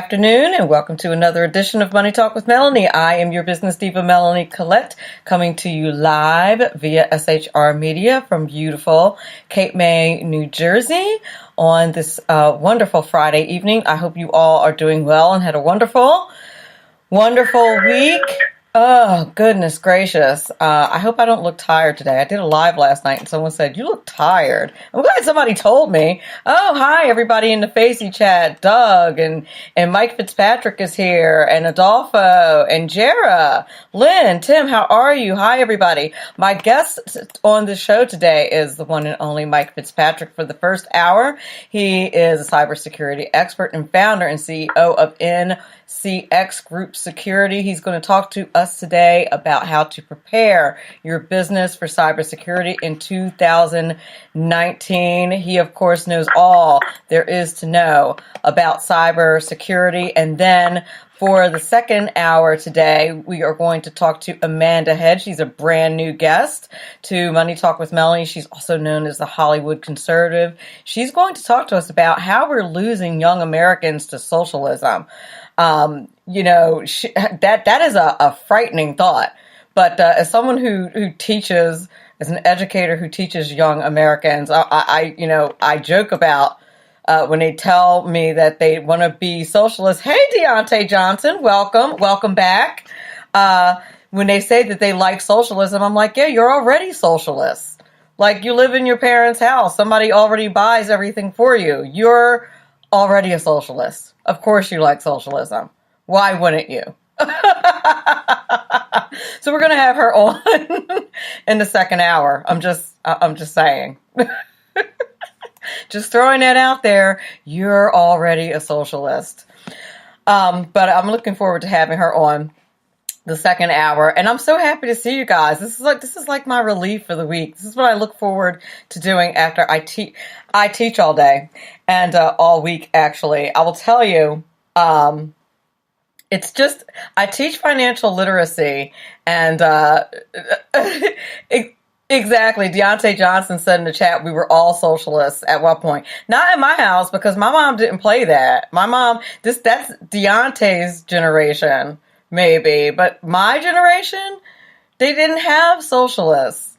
afternoon, and welcome to another edition of Money Talk with Melanie. I am your business diva, Melanie Collette, coming to you live via SHR Media from beautiful Cape May, New Jersey on this wonderful Friday evening. I hope you all are doing well and had a wonderful week. Oh, goodness gracious. I hope I don't look tired today. I did a live last night and someone said, you look tired. I'm glad somebody told me. Oh, hi, everybody in the Facey chat. Doug and Mike Fitzpatrick is here, and Adolfo and Jera. Lynn, Tim, how are you? Hi, everybody. My guest on the show today is the one and only Mike Fitzpatrick for the first hour. He is a cybersecurity expert and founder and CEO of NCX Group Security. He's going to talk to us today about how to prepare your business for cybersecurity in 2019. He, of course, knows all there is to know about cybersecurity. And then for the second hour today, we are going to talk to Amanda Head. She's a brand new guest to Money Talk with Melanie. She's also known as the Hollywood Conservative. She's going to talk to us about how we're losing young Americans to socialism. That is a frightening thought. But as someone who teaches, as an educator who teaches young Americans, I joke about when they tell me that they want to be socialists. Hey, Deontay Johnson, welcome back. When they say that they like socialism, I'm like, yeah, you're already socialists. Like, you live in your parents' house. Somebody already buys everything for you. You're already a socialist. Of course you like socialism. Why wouldn't you? So we're going to have her on in the second hour. I'm just saying. Just throwing that out there. You're already a socialist. But I'm looking forward to having her on the second hour, and I'm so happy to see you guys. This is like my relief for the week. This is what I look forward to doing after I teach all day and all week. Actually, I will tell you, it's just I teach financial literacy, and exactly. Deontay Johnson said in the chat we were all socialists at one point. Not in my house, because my mom didn't play that. My mom, that's Deontay's generation. Maybe, but my generation, they didn't have socialists.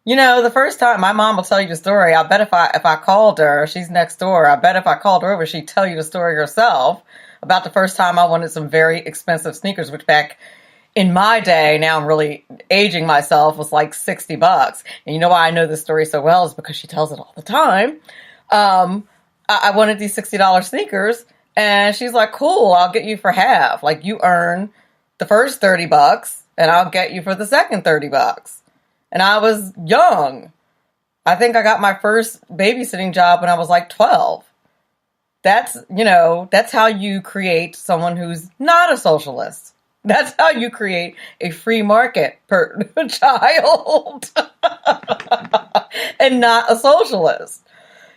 You know, the first time, my mom will tell you the story. I bet if I called her, she's next door, I bet if I called her over, she'd tell you the story herself about the first time I wanted some very expensive sneakers, which back in my day, now I'm really aging myself, was like $60. And you know why I know this story so well is because she tells it all the time. I wanted these $60 sneakers, and she's like, cool, I'll get you for half. Like, you earn the first $30 and I'll get you for the second $30. And I was young. I think I got my first babysitting job when I was like 12. That's how you create someone who's not a socialist. That's how you create a free market per child and not a socialist.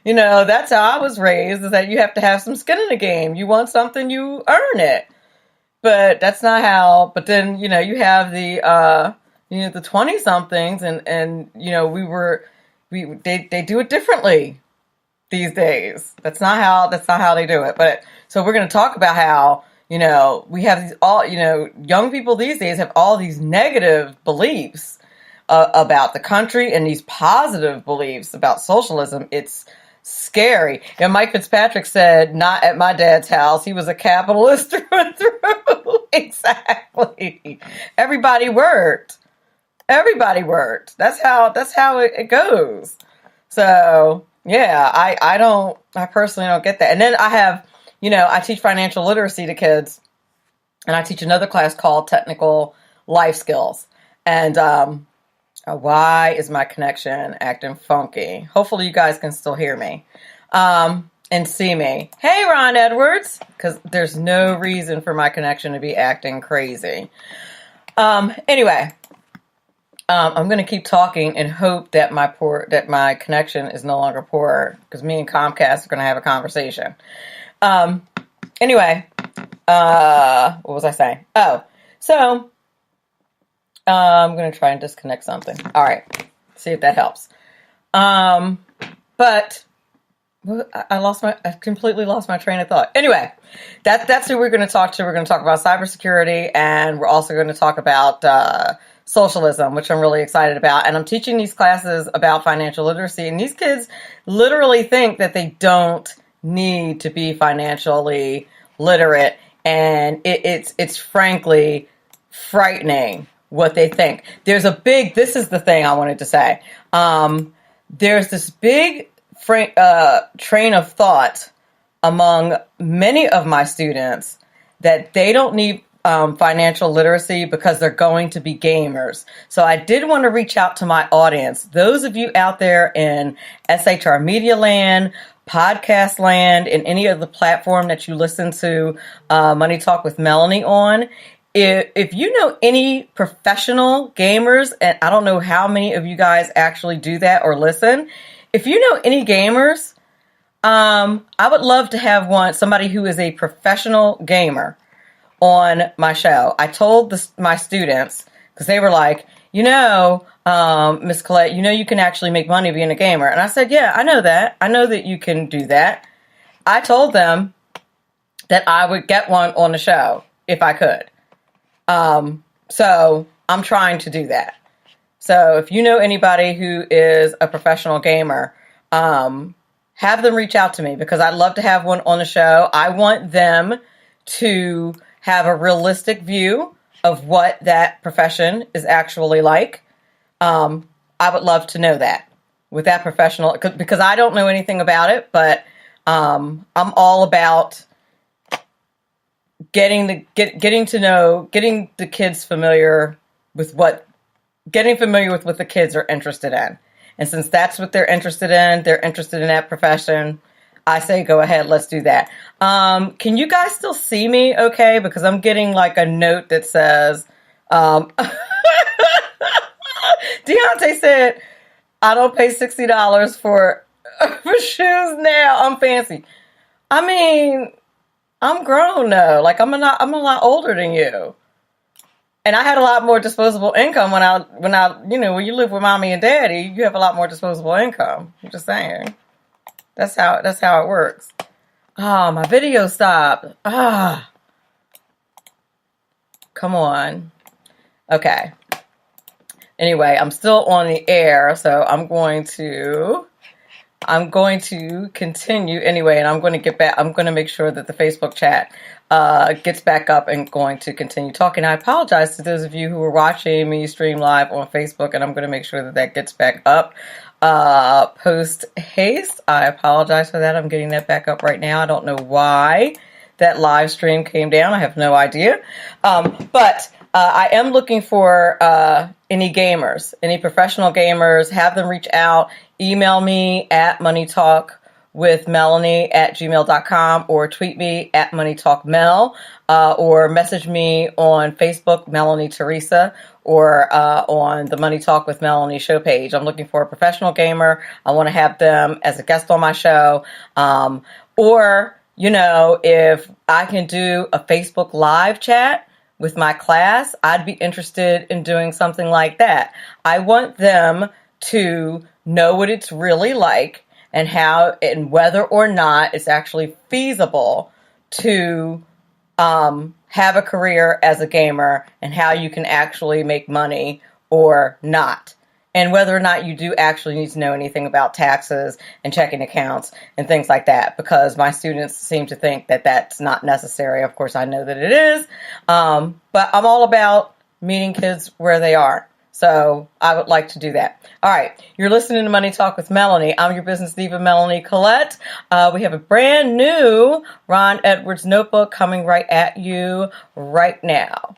You know, that's how I was raised, is that you have to have some skin in the game. You want something, you earn it. But that's not how, but then, you have the 20 somethings and they do it differently these days. That's not how they do it. But so we're going to talk about how, we have these young people these days have all these negative beliefs about the country and these positive beliefs about socialism. It's scary. And Mike Fitzpatrick said, not at my dad's house. He was a capitalist through and through. Exactly. Everybody worked. That's how it goes. So yeah, I personally don't get that. And then I have, I teach financial literacy to kids, and I teach another class called technical life skills. And, why is my connection acting funky? Hopefully you guys can still hear me and see me. Hey, Ron Edwards, because there's no reason for my connection to be acting crazy. Anyway, I'm going to keep talking and hope that my connection is no longer poor, because me and Comcast are going to have a conversation. Anyway, what was I saying? Oh, so I'm going to try and disconnect something. All right. See if that helps. But I completely lost my train of thought. Anyway, that's who we're going to talk to. We're going to talk about cybersecurity, and we're also going to talk about socialism, which I'm really excited about. And I'm teaching these classes about financial literacy, and these kids literally think that they don't need to be financially literate, and it's frankly frightening what they think. This is the thing I wanted to say. There's this big train of thought among many of my students that they don't need financial literacy because they're going to be gamers. So I did want to reach out to my audience. Those of you out there in SHR Media Land, podcast land, and any of the platform that you listen to Money Talk with Melanie on, if you know any professional gamers, and I don't know how many of you guys actually do that or listen, if you know any gamers, I would love to have somebody who is a professional gamer on my show. I told my students, because they were like, Miss Colette, you can actually make money being a gamer. And I said, yeah, I know that. I know that you can do that. I told them that I would get one on the show if I could. So I'm trying to do that. So if you know anybody who is a professional gamer, have them reach out to me, because I'd love to have one on the show. I want them to have a realistic view of what that profession is actually like. I would love to know that with that professional, because I don't know anything about it, but I'm all about getting the kids familiar with what the kids are interested in. And since that's what they're interested in that profession, I say go ahead, let's do that. Can you guys still see me okay? Because I'm getting like a note that says, Deontay said, I don't pay $60 for shoes now. I'm fancy. I mean, I'm grown though. Like I'm a lot older than you. And I had a lot more disposable income when you live with mommy and daddy, you have a lot more disposable income. I'm just saying. That's how it works. Oh, my video stopped. Come on. Okay. Anyway, I'm still on the air, so I'm going to continue anyway, and I'm going to get back. I'm going to make sure that the Facebook chat gets back up and going to continue talking. I apologize to those of you who are watching me stream live on Facebook, and I'm going to make sure that gets back up post haste. I apologize for that. I'm getting that back up right now. I don't know why that live stream came down. I have no idea. But I am looking for any gamers, any professional gamers. Have them reach out. Email me at moneytalkwithmelanie@gmail.com, or tweet me at moneytalkmel, or message me on Facebook, Melanie Teresa, or on the Money Talk with Melanie show page. I'm looking for a professional gamer. I want to have them as a guest on my show. Or, if I can do a Facebook live chat with my class, I'd be interested in doing something like that. I want them to know what it's really like and whether or not it's actually feasible to have a career as a gamer, and how you can actually make money or not. And whether or not you do actually need to know anything about taxes and checking accounts and things like that, because my students seem to think that that's not necessary. Of course, I know that it is, but I'm all about meeting kids where they are. So I would like to do that. All right. You're listening to Money Talk with Melanie. I'm your business diva, Melanie Collette. We have a brand new Ron Edwards notebook coming right at you right now.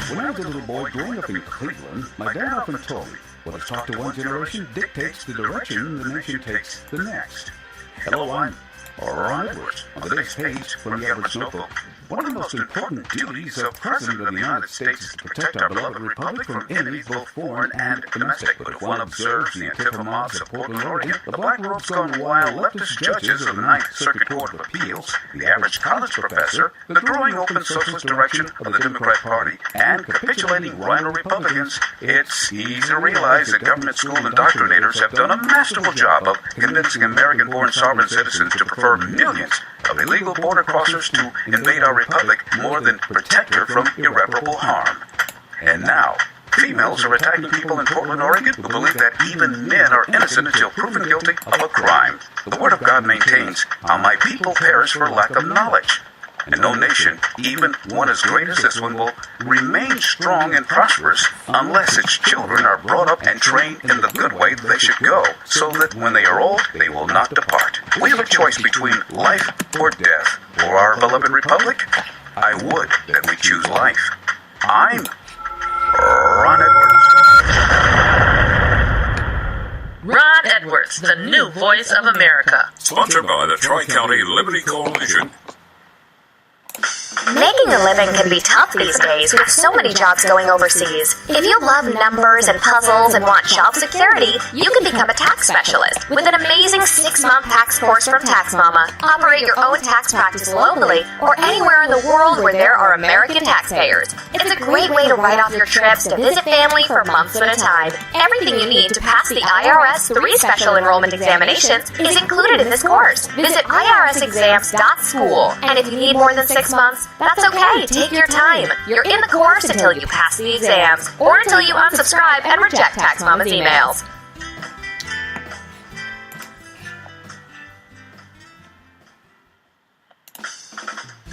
When I was a little boy growing up in Cleveland, my dad often told me, what is taught to one generation dictates the direction the nation takes the next. Hello, I'm Ron Edwards on today's page from the Edwards Notebook. One of the most important duties of President of the United States is to protect our beloved republic from enemies both foreign and domestic. But if one observes the Antifa mobs of Portland, Oregon, the black robes gone wild leftist judges of the Ninth Circuit Court of Appeals, the average college professor, the growing open socialist direction of the Democrat Party, and capitulating rhino Republicans, it's easy to realize that government school indoctrinators have done a masterful job of convincing American-born sovereign citizens to prefer millions of illegal border crossers to invade our republic more than protect her from irreparable harm. And now, females are attacking people in Portland, Oregon who believe that even men are innocent until proven guilty of a crime. The Word of God maintains, how my people perish for lack of knowledge. And no nation, even one as great as this one, will remain strong and prosperous unless its children are brought up and trained in the good way they should go, so that when they are old, they will not depart. We have a choice between life or death. For our beloved republic, I would that we choose life. I'm Ron Edwards. Ron Edwards, the new voice of America. Sponsored by the Tri-County Liberty Coalition. Making a living can be tough these days with so many jobs going overseas. If you love numbers and puzzles and want job security, you can become a tax specialist with an amazing 6-month tax course from Tax Mama. Operate your own tax practice locally or anywhere in the world where there are American taxpayers. It's a great way to write off your trips to visit family for months at a time. Everything you need to pass the IRS 3 special enrollment examinations is included in this course. Visit irsexams.school. And if you need more than 6 months, that's okay. Take your time. You're in the course until you pass the exams or until you unsubscribe and reject Tax Mama's emails.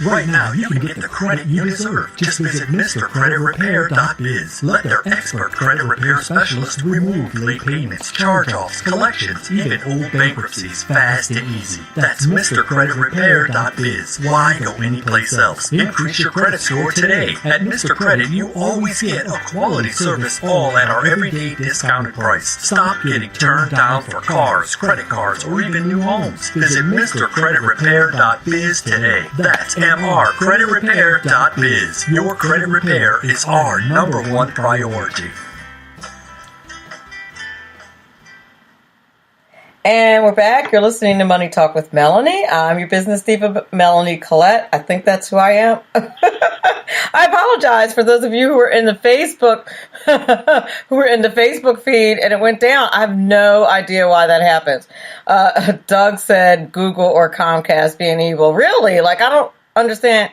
Right now, you can get the credit you deserve. Just visit MrCreditRepair.biz. Let their expert credit repair specialists remove late payments, charge-offs, collections, even old bankruptcies fast and easy. That's MrCreditRepair.biz. Why go anyplace else? Increase your credit score today. At Mr. Credit, you always get a quality service, all at our everyday discounted price. Stop getting turned down for cars, credit cards, or even new homes. Visit MrCreditRepair.biz today. That's MrCreditRepair.biz. Your credit repair is our #1 priority. And we're back. You're listening to Money Talk with Melanie. I'm your business diva, Melanie Collette. I think that's who I am. I apologize for those of you who were in the Facebook feed and it went down. I have no idea why that happens. Doug said Google or Comcast being evil. Really? Like, I don't understand.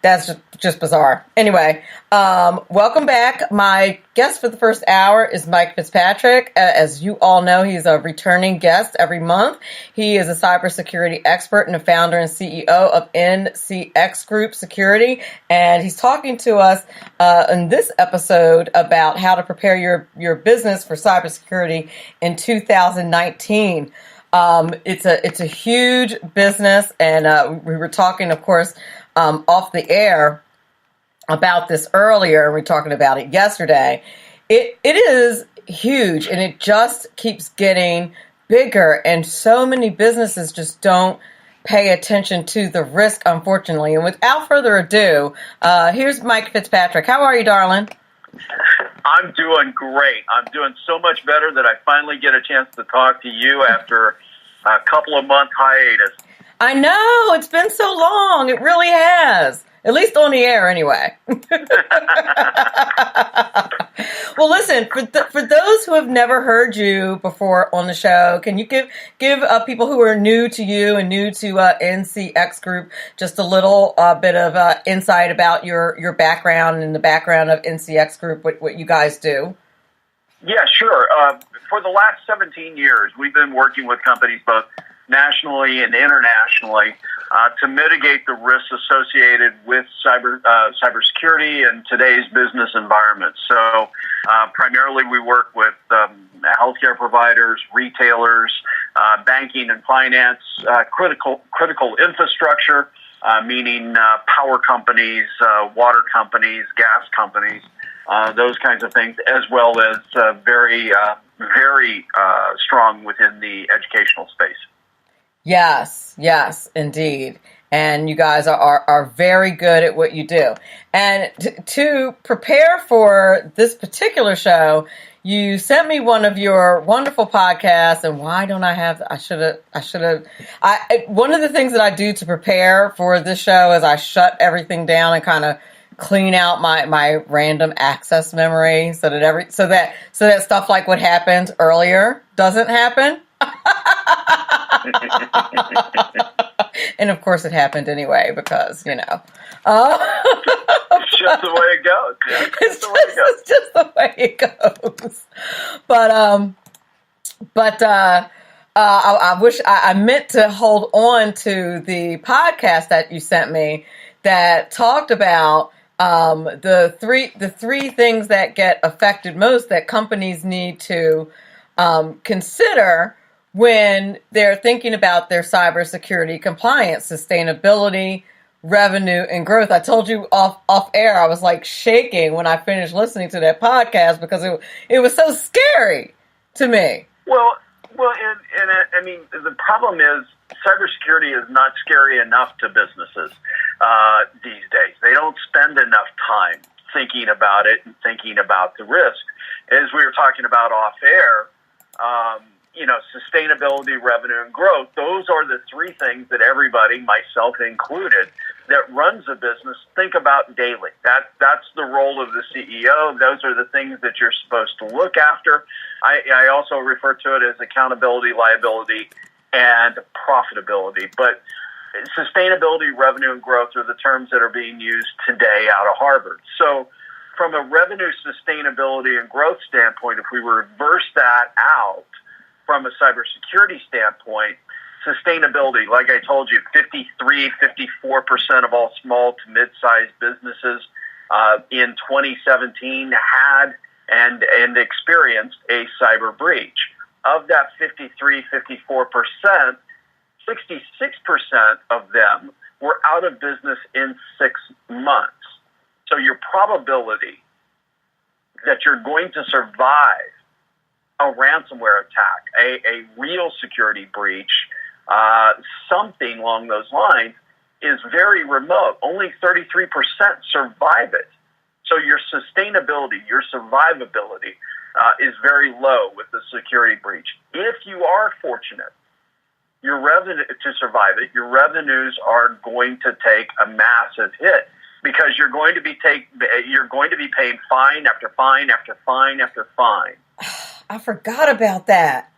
That's just bizarre. Anyway, welcome back. My guest for the first hour is Mike Fitzpatrick. As you all know, he's a returning guest every month. He is a cybersecurity expert and a founder and CEO of NCX Group Security. And he's talking to us in this episode about how to prepare your business for cybersecurity in 2019. It's a huge business, and we were talking, of course, off the air about this earlier, and we were talking about it yesterday. It is huge, and it just keeps getting bigger, and so many businesses just don't pay attention to the risk, unfortunately. And without further ado, here's Mike Fitzpatrick. How are you, darling? I'm doing great. I'm doing so much better that I finally get a chance to talk to you after a couple of month hiatus. I know, it's been so long. It really has. At least on the air, anyway. Well, listen, for those who have never heard you before on the show, can you give people who are new to you and new to NCX Group just a little bit of insight about your background and the background of NCX Group, what you guys do? Yeah, sure. For the last 17 years, we've been working with companies both nationally and internationally to mitigate the risks associated with cybersecurity and today's business environment. So primarily we work with healthcare providers, retailers, banking and finance, critical infrastructure, meaning power companies, water companies, gas companies, those kinds of things, as well as very strong within the educational space. Yes, indeed. And you guys are very good at what you do. And to prepare for this particular show, you sent me one of your wonderful podcasts, and why don't I have, one of the things that I do to prepare for this show is I shut everything down and kind of clean out my random access memory so that stuff like what happened earlier doesn't happen. And of course it happened anyway because, it's just the way it goes. Yeah, it's just the way it goes. But I wish I meant to hold on to the podcast that you sent me that talked about the three things that get affected most that companies need to consider when they're thinking about their cybersecurity compliance, sustainability, revenue, and growth. I told you off air, I was like shaking when I finished listening to that podcast because it was so scary to me. Well, and I mean, the problem is cybersecurity is not scary enough to businesses these days. They don't spend enough time thinking about it and thinking about the risk. As we were talking about off air, sustainability, revenue, and growth, those are the three things that everybody, myself included, that runs a business think about daily. That's the role of the CEO. Those are the things that you're supposed to look after. I also refer to it as accountability, liability, and profitability. But sustainability, revenue, and growth are the terms that are being used today out of Harvard. So from a revenue, sustainability, and growth standpoint, if we reverse that out from a cybersecurity standpoint, sustainability, like I told you, 54% of all small to mid-sized businesses in 2017 had and experienced a cyber breach. Of that 54%, 66% of them were out of business in 6 months. So your probability that you're going to survive a ransomware attack, a real security breach, something along those lines, is very remote. Only 33% survive it. So your sustainability, your survivability is very low with the security breach. If you are fortunate your revenue to survive it, your revenues are going to take a massive hit because you're going to be paying fine after fine after fine after fine. I forgot about that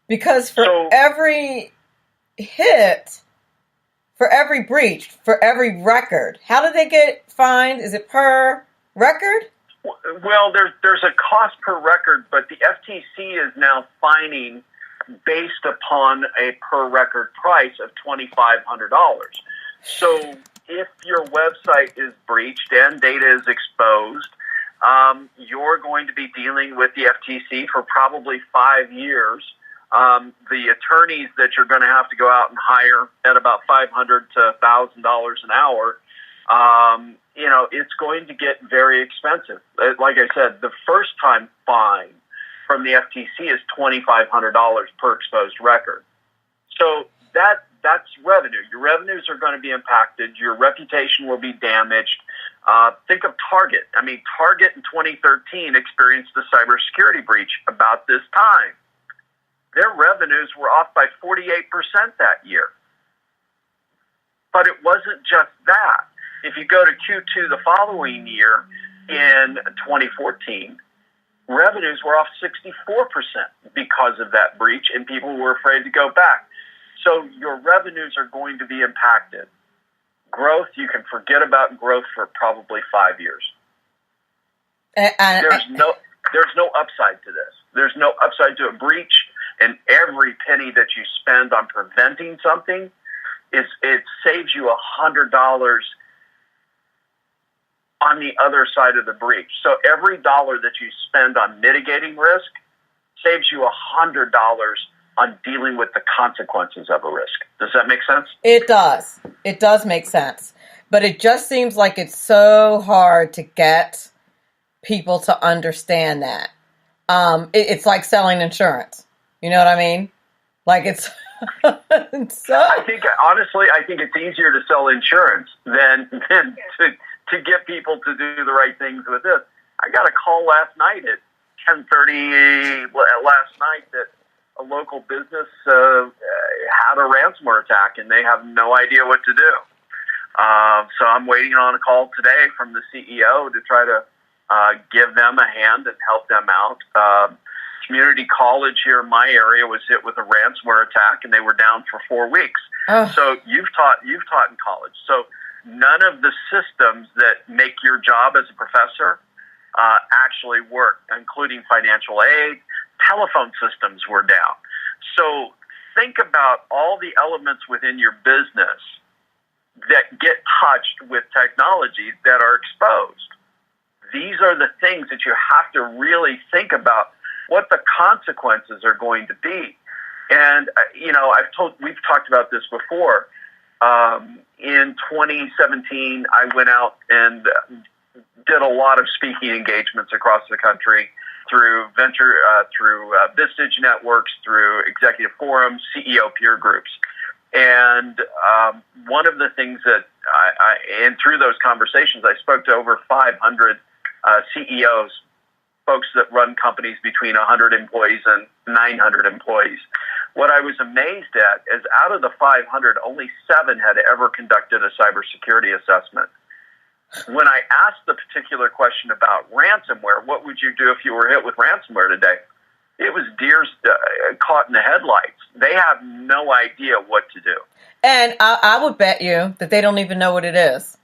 because for every hit, for every breach, for every record, how do they get fined? Is it per record? Well, there's a cost per record, but the FTC is now fining based upon a per record price of $2,500. So if your website is breached and data is exposed, you're going to be dealing with the FTC for probably 5 years. The attorneys that you're going to have to go out and hire at about $500 to $1,000 an hour, it's going to get very expensive. Like I said, the first time fine from the FTC is $2,500 per exposed record. So that's revenue. Your revenues are going to be impacted. Your reputation will be damaged. Think of Target. I mean, Target in 2013 experienced a cybersecurity breach about this time. Their revenues were off by 48% that year. But it wasn't just that. If you go to Q2 the following year in 2014, revenues were off 64% because of that breach, and people were afraid to go back. So your revenues are going to be impacted. Growth, you can forget about growth for probably 5 years. There's no upside to this. There's no upside to a breach, and every penny that you spend on preventing something, it saves you $100 on the other side of the breach. So every dollar that you spend on mitigating risk saves you $100 on dealing with the consequences of a risk. Does that make sense? It does. It does make sense. But it just seems like it's so hard to get people to understand that. It's like selling insurance. You know what I mean? Like it's So I think it's easier to sell insurance than to get people to do the right things with this. I got a call last night at 10:30 last night that a local business had a ransomware attack and they have no idea what to do. So I'm waiting on a call today from the CEO to try to give them a hand and help them out. Community college here in my area was hit with a ransomware attack, and they were down for 4 weeks. So you've taught in college. So none of the systems that make your job as a professor actually work, including financial aid. Telephone systems were down. So think about all the elements within your business that get touched with technology that are exposed. These are the things that you have to really think about what the consequences are going to be. And, we've talked about this before. In 2017, I went out and did a lot of speaking engagements across the country through Vistage networks, through executive forums, CEO peer groups. And one of the things that and through those conversations, I spoke to over 500 CEOs, folks that run companies between 100 employees and 900 employees. What I was amazed at is out of the 500, only 7 had ever conducted a cybersecurity assessment. When I asked the particular question about ransomware, what would you do if you were hit with ransomware today? It was deers caught in the headlights. They have no idea what to do. And I would bet you that they don't even know what it is.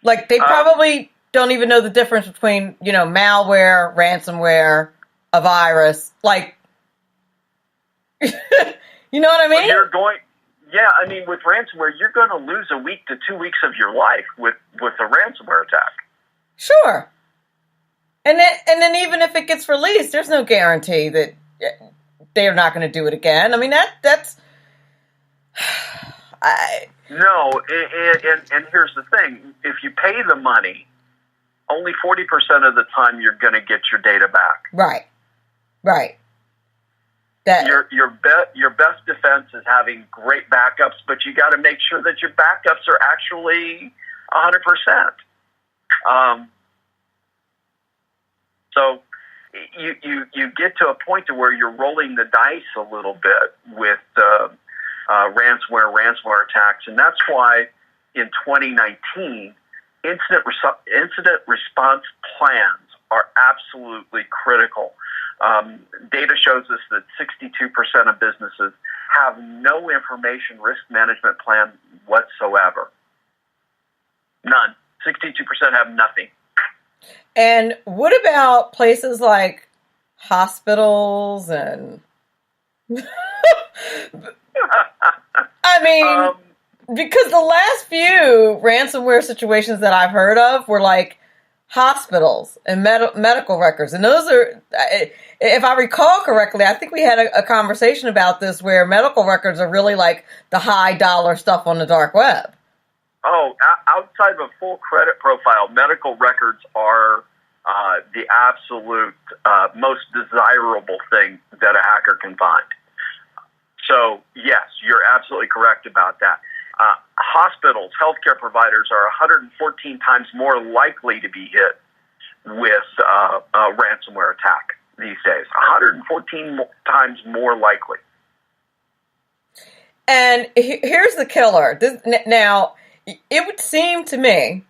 Like, they probably don't even know the difference between, malware, ransomware, a virus. Like, you know what I mean? With ransomware, you're going to lose a week to 2 weeks of your life with a ransomware attack. Sure. And then even if it gets released, there's no guarantee that they're not going to do it again. I mean, that's... No, and here's the thing. If you pay the money, only 40% of the time you're going to get your data back. Right. Your best defense is having great backups, but you got to make sure that your backups are actually 100%. So you get to a point to where you're rolling the dice a little bit with ransomware attacks, and that's why in 2019 incident response plans are absolutely critical. Data shows us that 62% of businesses have no information risk management plan whatsoever. None. 62% have nothing. And what about places like hospitals and... I mean, because the last few ransomware situations that I've heard of were like hospitals and medical records. And those are, if I recall correctly, I think we had a conversation about this where medical records are really like the high dollar stuff on the dark web. Oh, outside of a full credit profile, medical records are the absolute most desirable thing that a hacker can find. So, yes, you're absolutely correct about that. Hospitals, healthcare providers are 114 times more likely to be hit with a ransomware attack these days. 114 times more likely. And here's the killer. Now, it would seem to me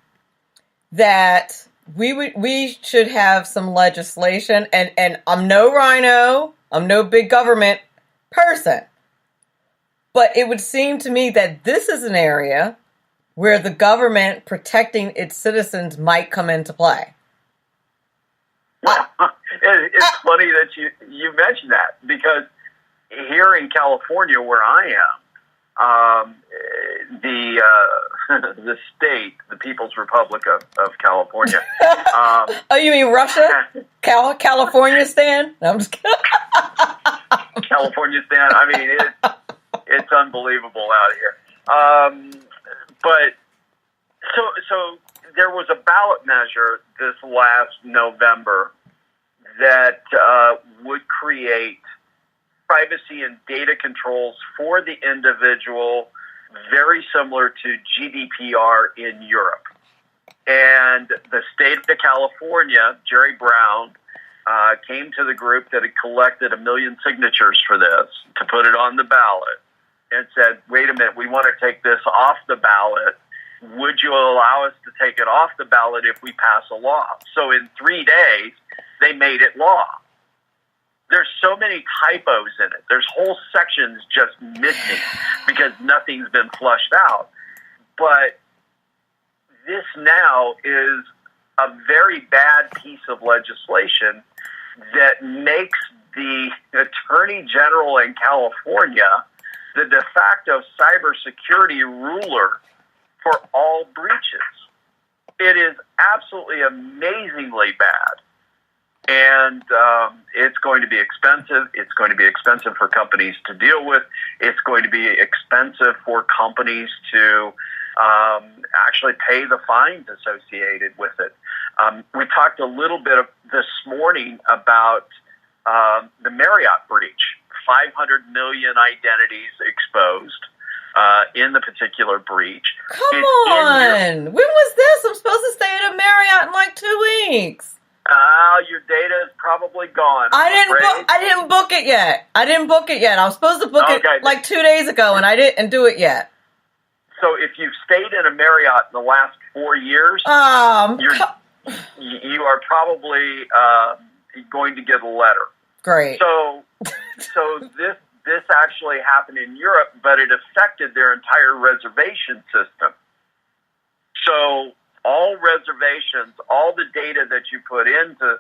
that we should have some legislation, and I'm no rhino, I'm no big government person. But it would seem to me that this is an area where the government protecting its citizens might come into play. Well, it's funny that you mentioned that, because here in California, where I am, the state, the People's Republic of California. Oh, you mean Russia? California Stan? No, I'm just kidding. California Stan. I mean, it's unbelievable out here. But so there was a ballot measure this last November that would create privacy and data controls for the individual, very similar to GDPR in Europe. And the state of California, Jerry Brown, came to the group that had collected 1 million signatures for this to put it on the ballot and said, wait a minute, we want to take this off the ballot. Would you allow us to take it off the ballot if we pass a law? So in 3 days, they made it law. There's so many typos in it. There's whole sections just missing because nothing's been flushed out. But this now is a very bad piece of legislation that makes the Attorney General in California the de facto cybersecurity ruler for all breaches. It is absolutely amazingly bad. And it's going to be expensive. It's going to be expensive for companies to deal with. It's going to be expensive for companies to actually pay the fines associated with it. We talked a little bit this morning about the Marriott breach. 500 million identities exposed in the particular breach. Come on! When was this? I'm supposed to stay at a Marriott in like 2 weeks. Your data is probably gone. I didn't book it yet. I was supposed to book it like 2 days ago, and I didn't do it yet. So if you've stayed in a Marriott in the last 4 years, you are probably going to get a letter. Great. So this actually happened in Europe, but it affected their entire reservation system. So all reservations, all the data that you put in to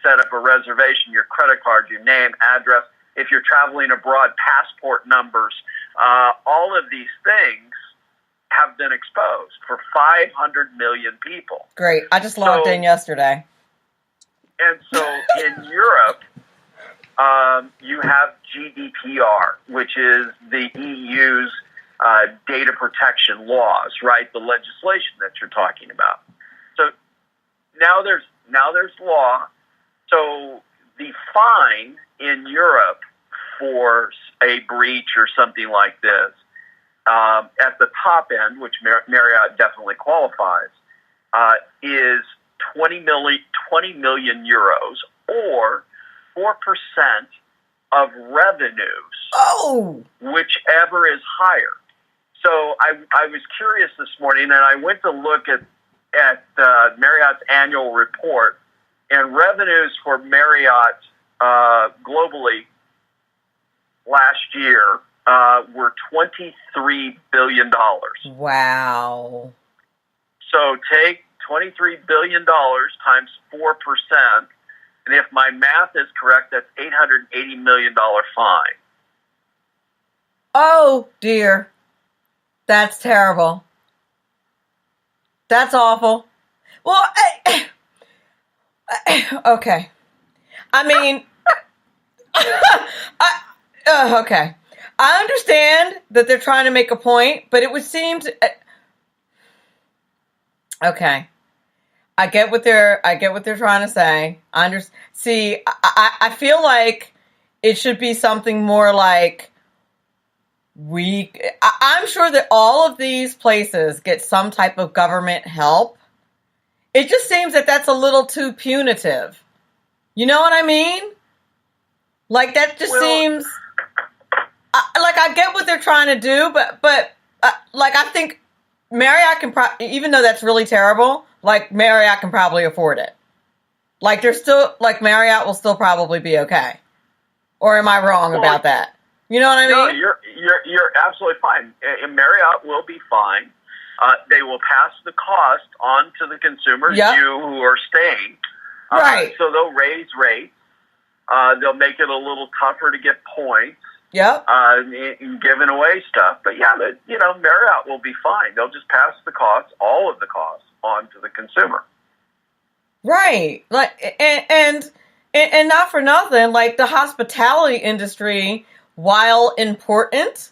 set up a reservation, your credit card, your name, address, if you're traveling abroad, passport numbers, all of these things have been exposed for 500 million people. Great. I just logged in yesterday. And so in Europe, you have GDPR, which is the EU's data protection laws, right? The legislation that you're talking about. So now there's law. So the fine in Europe for a breach or something like this, at the top end, which Marriott definitely qualifies, is 20 million euros or 4% of revenues. Oh, whichever is higher. So I was curious this morning, and I went to look at Marriott's annual report, and revenues for Marriott globally last year were $23 billion. Wow. So take $23 billion times 4%, and if my math is correct, that's $880 million fine. Oh, dear. That's terrible. That's awful. Well, okay. I mean, okay. I understand that they're trying to make a point, but it would seem to, okay. I get what they're trying to say. I feel like it should be something more like I'm sure that all of these places get some type of government help. It just seems that that's a little too punitive. You know what I mean? Like that just seems like I get what they're trying to do, but like I think Marriott can even though that's really terrible, like Marriott can probably afford it. Like they're still like Marriott will still probably be okay. Or am I wrong about that? You know what I mean? No, you're absolutely fine. Marriott will be fine. They will pass the cost on to the consumers, you who are staying. Right. So they'll raise rates. They'll make it a little tougher to get points. Yep. Giving away stuff. But yeah, Marriott will be fine. They'll just pass the costs, all of the costs, on to the consumer. Right. Like and not for nothing, like the hospitality industry, while important,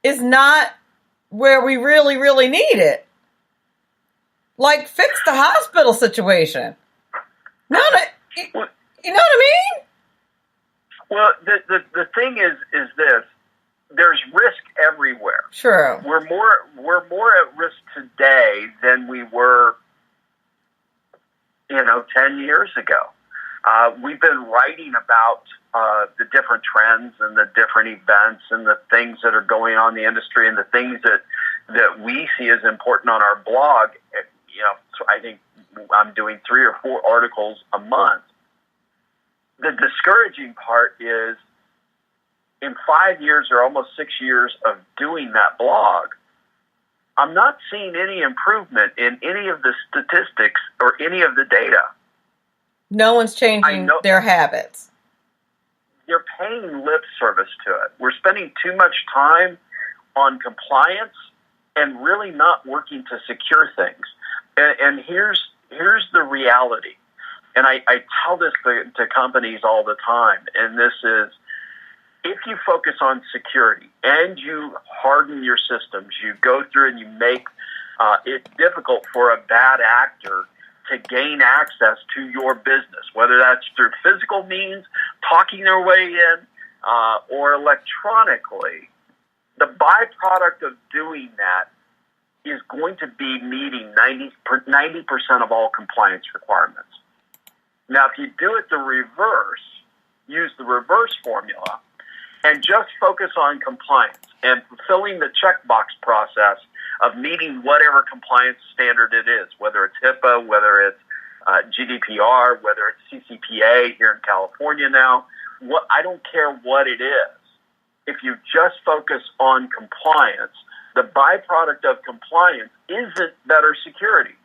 is not where we really, really need it. Like, fix the hospital situation. You know what I mean? Well, the thing is this: there's risk everywhere. True. We're more at risk today than we were, 10 years ago. We've been writing about the different trends and the different events and the things that are going on in the industry and the things that we see as important on our blog. So I think I'm doing 3 or 4 articles a month. The discouraging part is in 5 years or almost 6 years of doing that blog, I'm not seeing any improvement in any of the statistics or any of the data. No one's changing their habits. You're paying lip service to it. We're spending too much time on compliance and really not working to secure things. And here's the reality. And I tell this to companies all the time, and this is, if you focus on security and you harden your systems, you go through and you make it difficult for a bad actor to gain access to your business, whether that's through physical means, talking their way in, or electronically, the byproduct of doing that is going to be meeting 90% of all compliance requirements. Now, if you do it the reverse, use the reverse formula, and just focus on compliance and fulfilling the checkbox process of meeting whatever compliance standard it is, whether it's HIPAA, whether it's GDPR, whether it's CCPA here in California now, I don't care what it is. If you just focus on compliance, the byproduct of compliance isn't better security.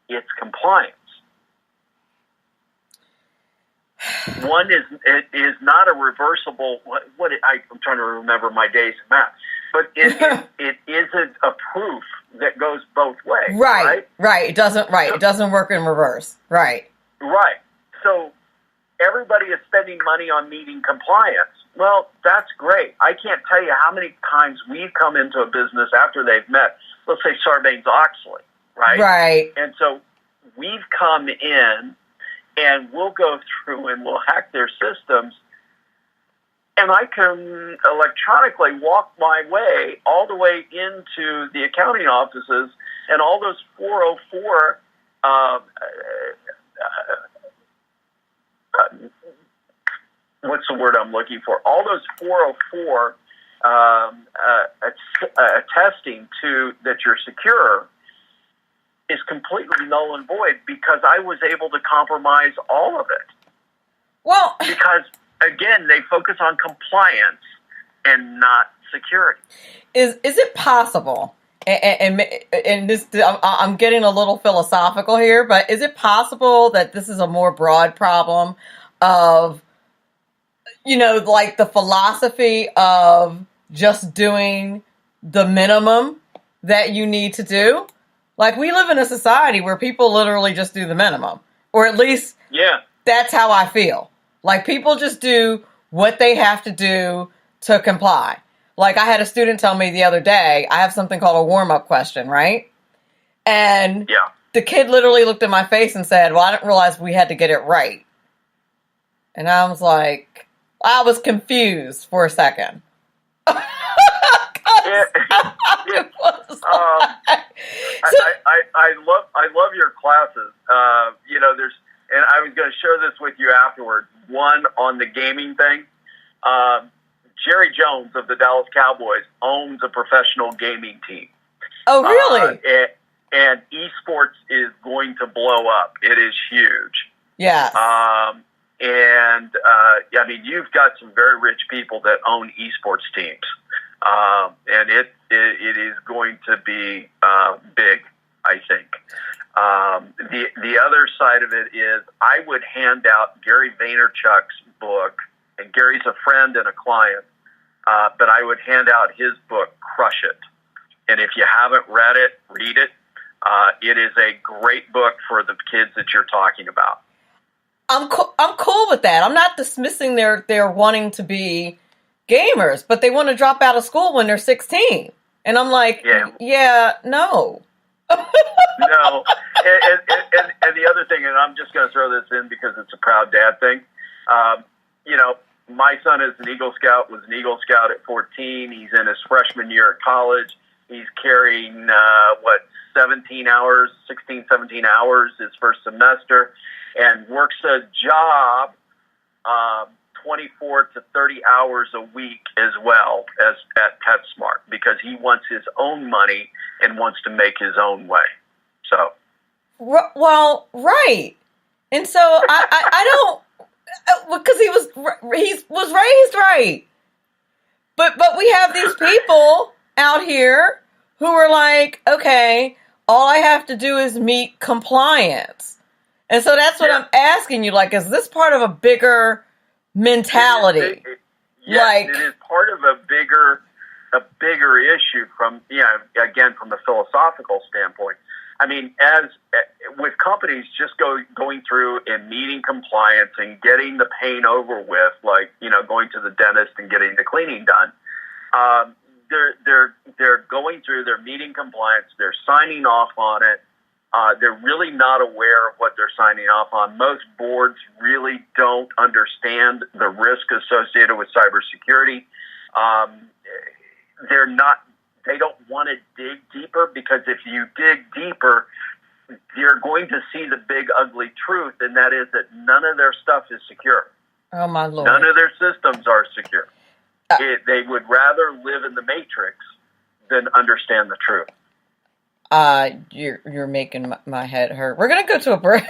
It's compliance. One is not a reversible. I'm trying to remember my days in math, but it isn't a proof that goes both ways. Right. It doesn't. Right. It doesn't work in reverse. Right. So everybody is spending money on meeting compliance. Well, that's great. I can't tell you how many times we've come into a business after they've met, let's say Sarbanes-Oxley, right? Right. And so we've come in and we'll go through and we'll hack their systems, and I can electronically walk my way all the way into the accounting offices, and all those 404 what's the word I'm looking for? All those 404 attesting to that you're secure is completely null and void because I was able to compromise all of it. Well, because again, they focus on compliance and not security. Is it possible? And this, I'm getting a little philosophical here, but is it possible that this is a more broad problem of, like the philosophy of just doing the minimum that you need to do? Like, we live in a society where people literally just do the minimum, or at least that's how I feel. Like, people just do what they have to do to comply. Like, I had a student tell me the other day, I have something called a warm-up question, right? And the kid literally looked at my face and said, well, I didn't realize we had to get it right. And I was like, I was confused for a second. I love your classes. And I was going to share this with you afterwards. One on the gaming thing. Jerry Jones of the Dallas Cowboys owns a professional gaming team. Oh, really? And esports is going to blow up. It is huge. Yeah. You've got some very rich people that own esports teams. And it is going to be big, I think. The other side of it is I would hand out Gary Vaynerchuk's book, and Gary's a friend and a client, but I would hand out his book, Crush It. And if you haven't read it, read it. It is a great book for the kids that you're talking about. I'm cool with that. I'm not dismissing their wanting to be gamers, but they want to drop out of school when they're 16. And I'm like, no. No. And the other thing, and I'm just going to throw this in because it's a proud dad thing. my son is an Eagle Scout, was an Eagle Scout at 14. He's in his freshman year at college. He's carrying, 17 hours his first semester, and works a job 24 to 30 hours a week as well as at PetSmart, because he wants his own money and wants to make his own way. So, well, right. And so I don't, because he was raised right. But we have these people out here who are like, okay, all I have to do is meet compliance. And so that's what I'm asking you. Like, is this part of a bigger mentality? Yes, it is part of a bigger issue from, again, from the philosophical standpoint. I mean, as with companies just going through and meeting compliance and getting the pain over with, like, going to the dentist and getting the cleaning done, they're going through, they're meeting compliance, they're signing off on it. They're really not aware of what they're signing off on. Most boards really don't understand the risk associated with cybersecurity. They don't want to dig deeper, because if you dig deeper, you're going to see the big ugly truth, and that is that none of their stuff is secure. Oh, my Lord. None of their systems are secure. They would rather live in the matrix than understand the truth. You're making my head hurt. We're going to go to a break.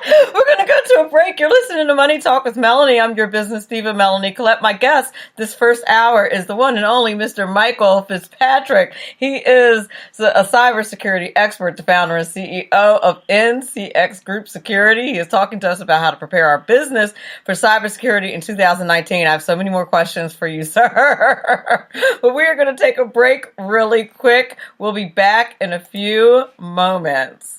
We're going to go to a break. You're listening to Money Talk with Melanie. I'm your business diva, Melanie Collette. My guest this first hour is the one and only Mr. Michael Fitzpatrick. He is a cybersecurity expert, the founder and CEO of NCX Group Security. He is talking to us about how to prepare our business for cybersecurity in 2019. I have so many more questions for you, sir. But we are going to take a break really quick. We'll be back in a few moments.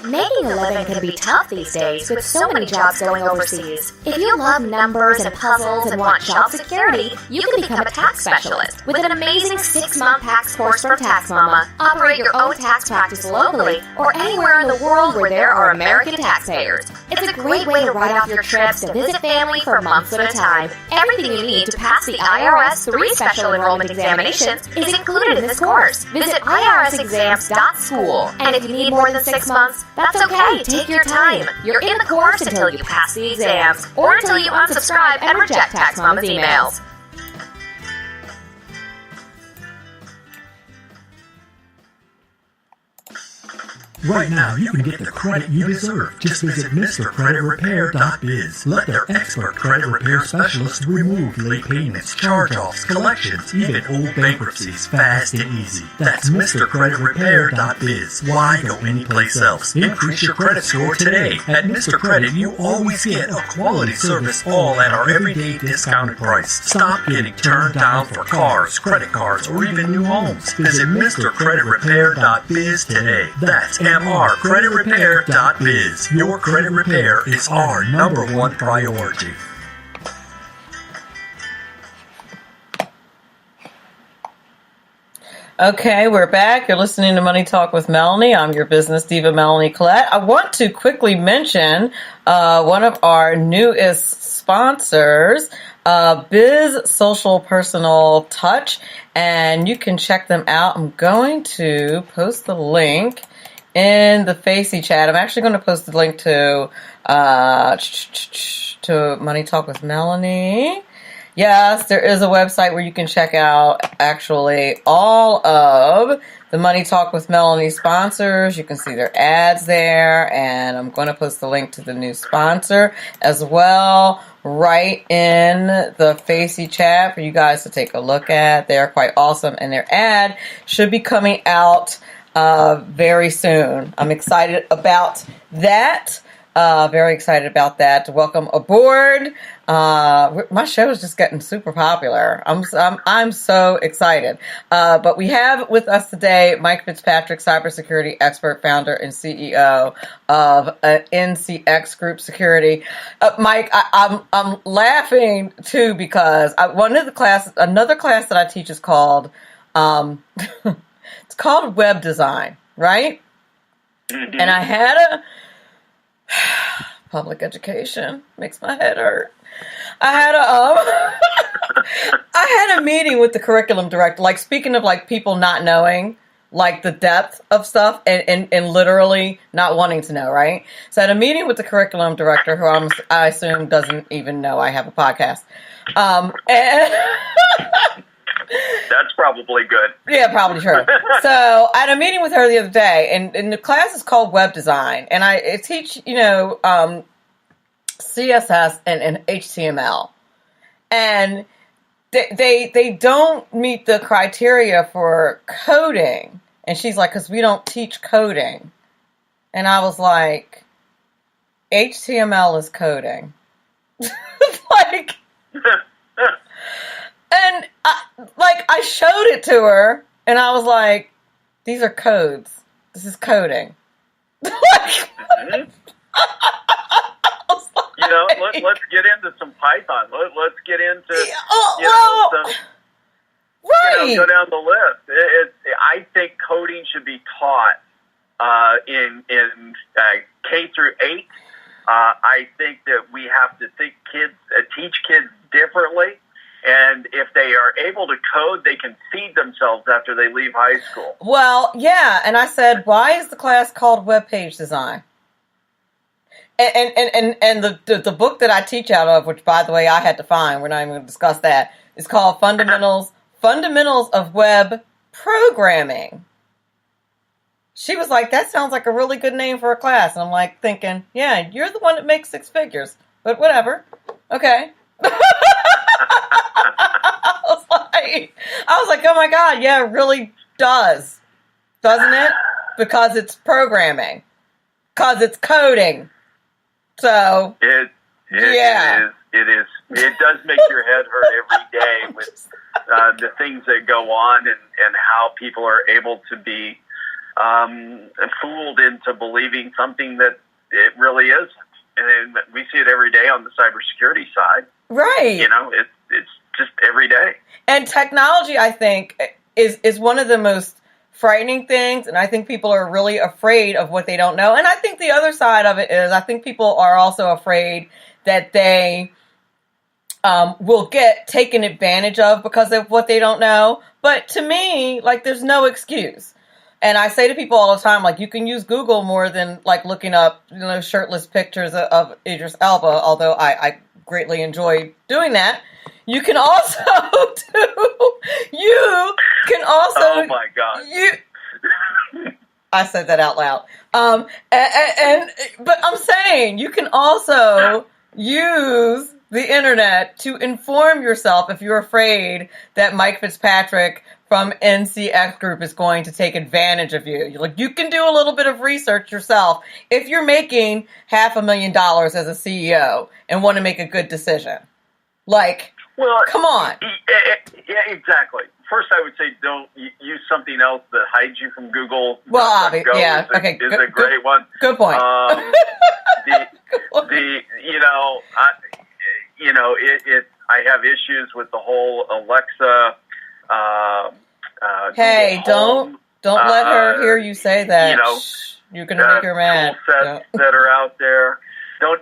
Making a living can be tough these days with so many jobs going overseas. If you love numbers and puzzles and want job security, you can become a tax specialist with an amazing 6-month tax course from Tax Mama. Operate your own tax practice locally or anywhere in the world where there are American taxpayers. It's a great way to write off your trips to visit family for months at a time. Everything you need to pass the IRS 3 special enrollment examinations is included in this course. Visit irsexams.school. And if you need more than 6 months, that's okay. Take your time. You're in the course until you pass the exams or until you unsubscribe and reject Tax Mama's emails. Right now, you can get the credit you deserve. Just visit MrCreditRepair.biz. Let their expert credit repair specialists remove late payments, charge-offs, collections, even old bankruptcies fast and easy. That's MrCreditRepair.biz. Why go anyplace else? Increase your credit score today. At Mr. Credit, you always get a quality service, all at our everyday discounted price. Stop getting turned down for cars, credit cards, or even new homes. Visit MrCreditRepair.biz today. That's MrCreditRepair.biz. Your credit repair is our #1 priority. Okay, we're back. You're listening to Money Talk with Melanie. I'm your business diva, Melanie Collette. I want to quickly mention one of our newest sponsors, Biz Social Personal Touch, and you can check them out. I'm going to post the link in the Facey chat. I'm actually going to post the link to Money Talk with Melanie. Yes, there is a website where you can check out actually all of the Money Talk with Melanie sponsors. You can see their ads there, and I'm going to post the link to the new sponsor as well right in the Facey chat for you guys to take a look at. They are quite awesome, and their ad should be coming out very soon. I'm excited about that. Very excited about that. Welcome aboard. My show is just getting super popular. I'm so excited. But we have with us today Mike Fitzpatrick, cybersecurity expert, founder, and CEO of NCX Group Security. Mike, I'm laughing too because another class that I teach is called it's called web design, right? Mm-hmm. And I had public education. Makes my head hurt. I had a meeting with the curriculum director, like speaking of like people not knowing like the depth of stuff and literally not wanting to know, right? So I had a meeting with the curriculum director who I assume doesn't even know I have a podcast. And That's probably good. yeah, probably true. So I had a meeting with her the other day, and the class is called Web Design, and I teach, CSS and HTML, and they don't meet the criteria for coding. And she's like, because we don't teach coding. And I was like, HTML is coding. Like, and I showed it to her, and I was like, these are codes. This is coding. Like, let's get into some Python. Let's get into, right. Go down the list. I think coding should be taught in K through 8. I think that we have to teach kids differently. And if they are able to code, they can feed themselves after they leave high school. Well, yeah. And I said, why is the class called Web Page Design? And the book that I teach out of, which by the way I had to find, we're not even going to discuss that, is called Fundamentals of Web Programming. She was like, that sounds like a really good name for a class. And I'm like thinking, yeah, you're the one that makes 6 figures, but whatever. Okay. I was like, oh my God, yeah, it really does. Doesn't it? Because it's programming. Because it's coding. So it is. It does make your head hurt every day with the things that go on and how people are able to be fooled into believing something that it really isn't. And we see it every day on the cybersecurity side. Right. It's just every day. And technology, I think, is one of the most frightening things, and I think people are really afraid of what they don't know. And I think the other side of it is I think people are also afraid that they will get taken advantage of because of what they don't know. But to me, like, there's no excuse. And I say to people all the time, like, you can use Google more than, like, looking up, shirtless pictures of Idris Elba, although I greatly enjoy doing that. You can also oh my God. I said that out loud. But I'm saying you can also use the internet to inform yourself if you're afraid that Mike Fitzpatrick from NCX Group is going to take advantage of you. You can do a little bit of research yourself if you're making $500,000 as a CEO and want to make a good decision. Come on. Yeah, exactly. First, I would say don't use something else that hides you from Google. Well, yeah, okay, is a great one. Good point. I have issues with the whole Alexa. Hey, don't let her hear you say that. You're gonna make her mad. Sets that are out there.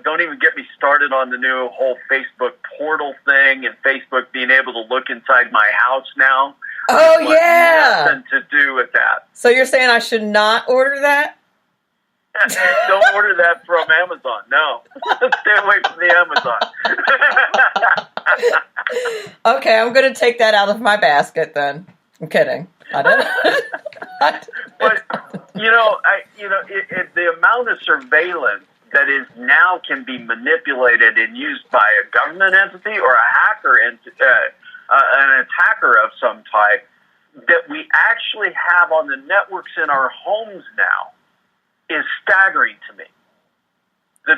Don't even get me started on the new whole Facebook portal thing and Facebook being able to look inside my house now. Oh, yeah. Nothing to do with that. So you're saying I should not order that? Don't order that from Amazon. No. Stay away from the Amazon. Okay, I'm going to take that out of my basket then. I'm kidding. I don't. But, the amount of surveillance that is now can be manipulated and used by a government entity or a hacker, an attacker of some type, that we actually have on the networks in our homes now is staggering to me. The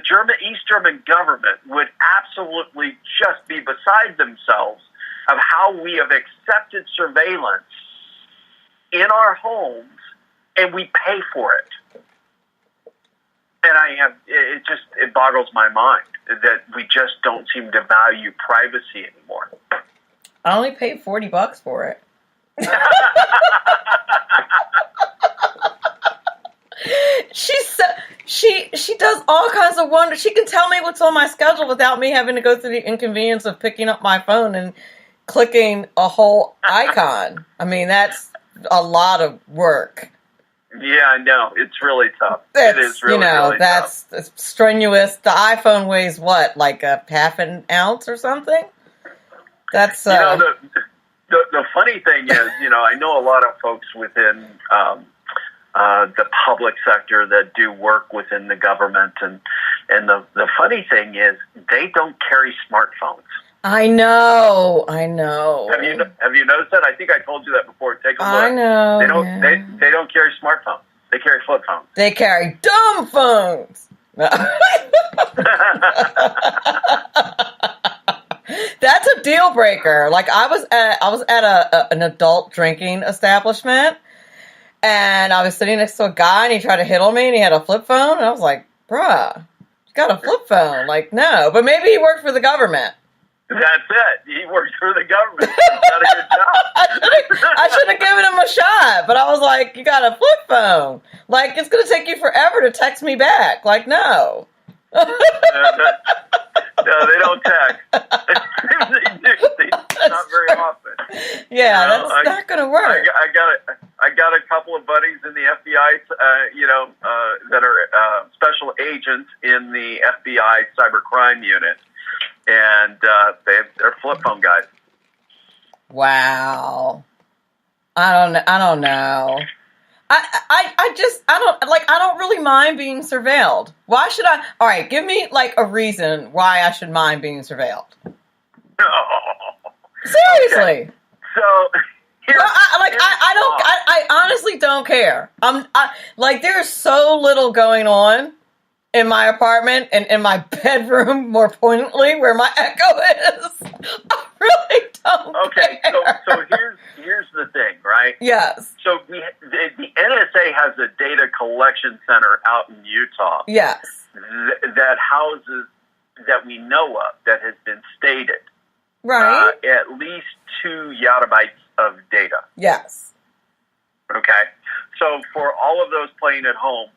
East German government would absolutely just be beside themselves of how we have accepted surveillance in our homes and we pay for it. And it boggles my mind that we just don't seem to value privacy anymore. I only paid $40 for it. She does all kinds of wonder. She can tell me what's on my schedule without me having to go through the inconvenience of picking up my phone and clicking a whole icon. I mean, that's a lot of work. Yeah, I know. It's really tough. It is really, really that's tough. strenuous. The iPhone weighs what, like a half an ounce or something? That's the funny thing is, I know a lot of folks within the public sector that do work within the government, and the funny thing is they don't carry smartphones. I know. Have you noticed that? I think I told you that before. Take a look. I know. They don't. Yeah. They don't carry smartphones. They carry flip phones. They carry dumb phones. That's a deal breaker. Like I was at an adult drinking establishment, and I was sitting next to a guy, and he tried to hit on me, and he had a flip phone, and I was like, "Bruh, you got a flip phone?" Like, no, but maybe he worked for the government. That's it. He works for the government. He's got a good job. I should have given him a shot, but I was like, "You got a flip phone? Like, it's going to take you forever to text me back." Like, no. No, they don't text. They do. Not very often. Yeah, that's not going to work. I got a couple of buddies in the FBI, that are special agents in the FBI cybercrime unit, and they're flip phone guys. Wow. I don't know. I don't really mind being surveilled. Why should I? All right, give me like a reason why I should mind being surveilled. Seriously. Okay. So, I honestly don't care. There's so little going on in my apartment and in my bedroom, more poignantly, where my Echo is. I really don't care. So here's the thing, right? Yes. So the NSA has a data collection center out in Utah. Yes. That houses, that we know of, that has been stated. Right. At least 2 yottabytes of data. Yes. Okay. So for all of those playing at home,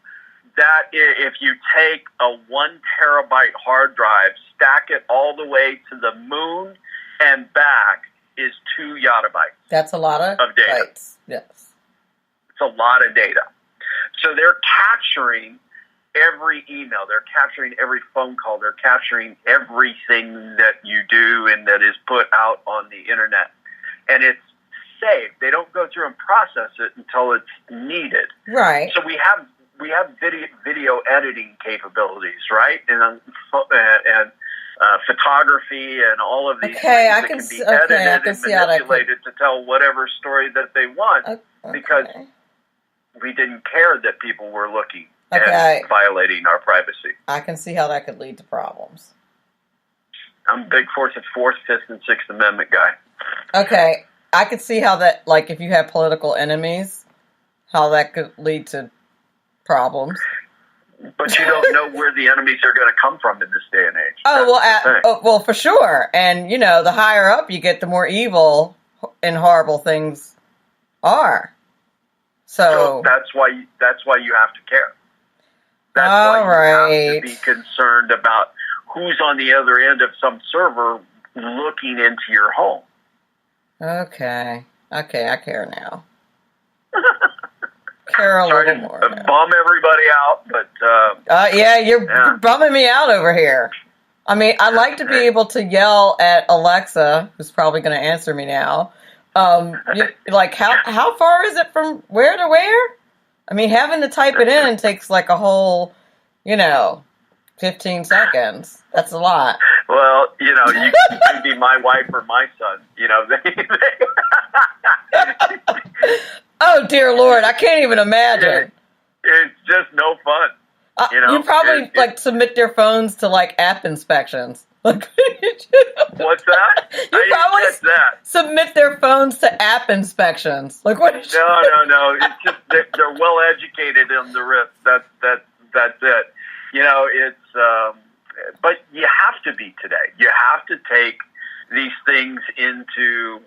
that if you take a 1 terabyte hard drive, stack it all the way to the moon and back, is 2 yottabytes. That's a lot of data. Bytes. Yes. It's a lot of data. So they're capturing every email. They're capturing every phone call. They're capturing everything that you do and that is put out on the internet. And it's saved. They don't go through and process it until it's needed. Right. So we have video editing capabilities, right? And photography and all of these things that can be edited and manipulated to tell whatever story that they want, because we didn't care that people were looking and violating our privacy. I can see how that could lead to problems. I'm a big Fourth, Fifth, and Sixth Amendment guy. Okay, I could see how that, like, if you have political enemies, how that could lead to problems. But you don't know where the enemies are going to come from in this day and age. Well, for sure. And, the higher up you get, the more evil and horrible things are. So that's why you have to care. That's why you have to be concerned about who's on the other end of some server looking into your home. Okay, I care now. Care a little more. Bum everybody out, but you're bumming me out over here. I mean, I'd like to be able to yell at Alexa, who's probably going to answer me now. How far is it from where to where? I mean, having to type it in takes like a whole, 15 seconds. That's a lot. Well, you can be my wife or my son. Oh, dear Lord, I can't even imagine. It's just no fun. You probably submit their phones to app inspections. What's that? You probably submit their phones to app inspections. No. It's just they're well educated on the risk. That's it. But you have to be today. You have to take these things into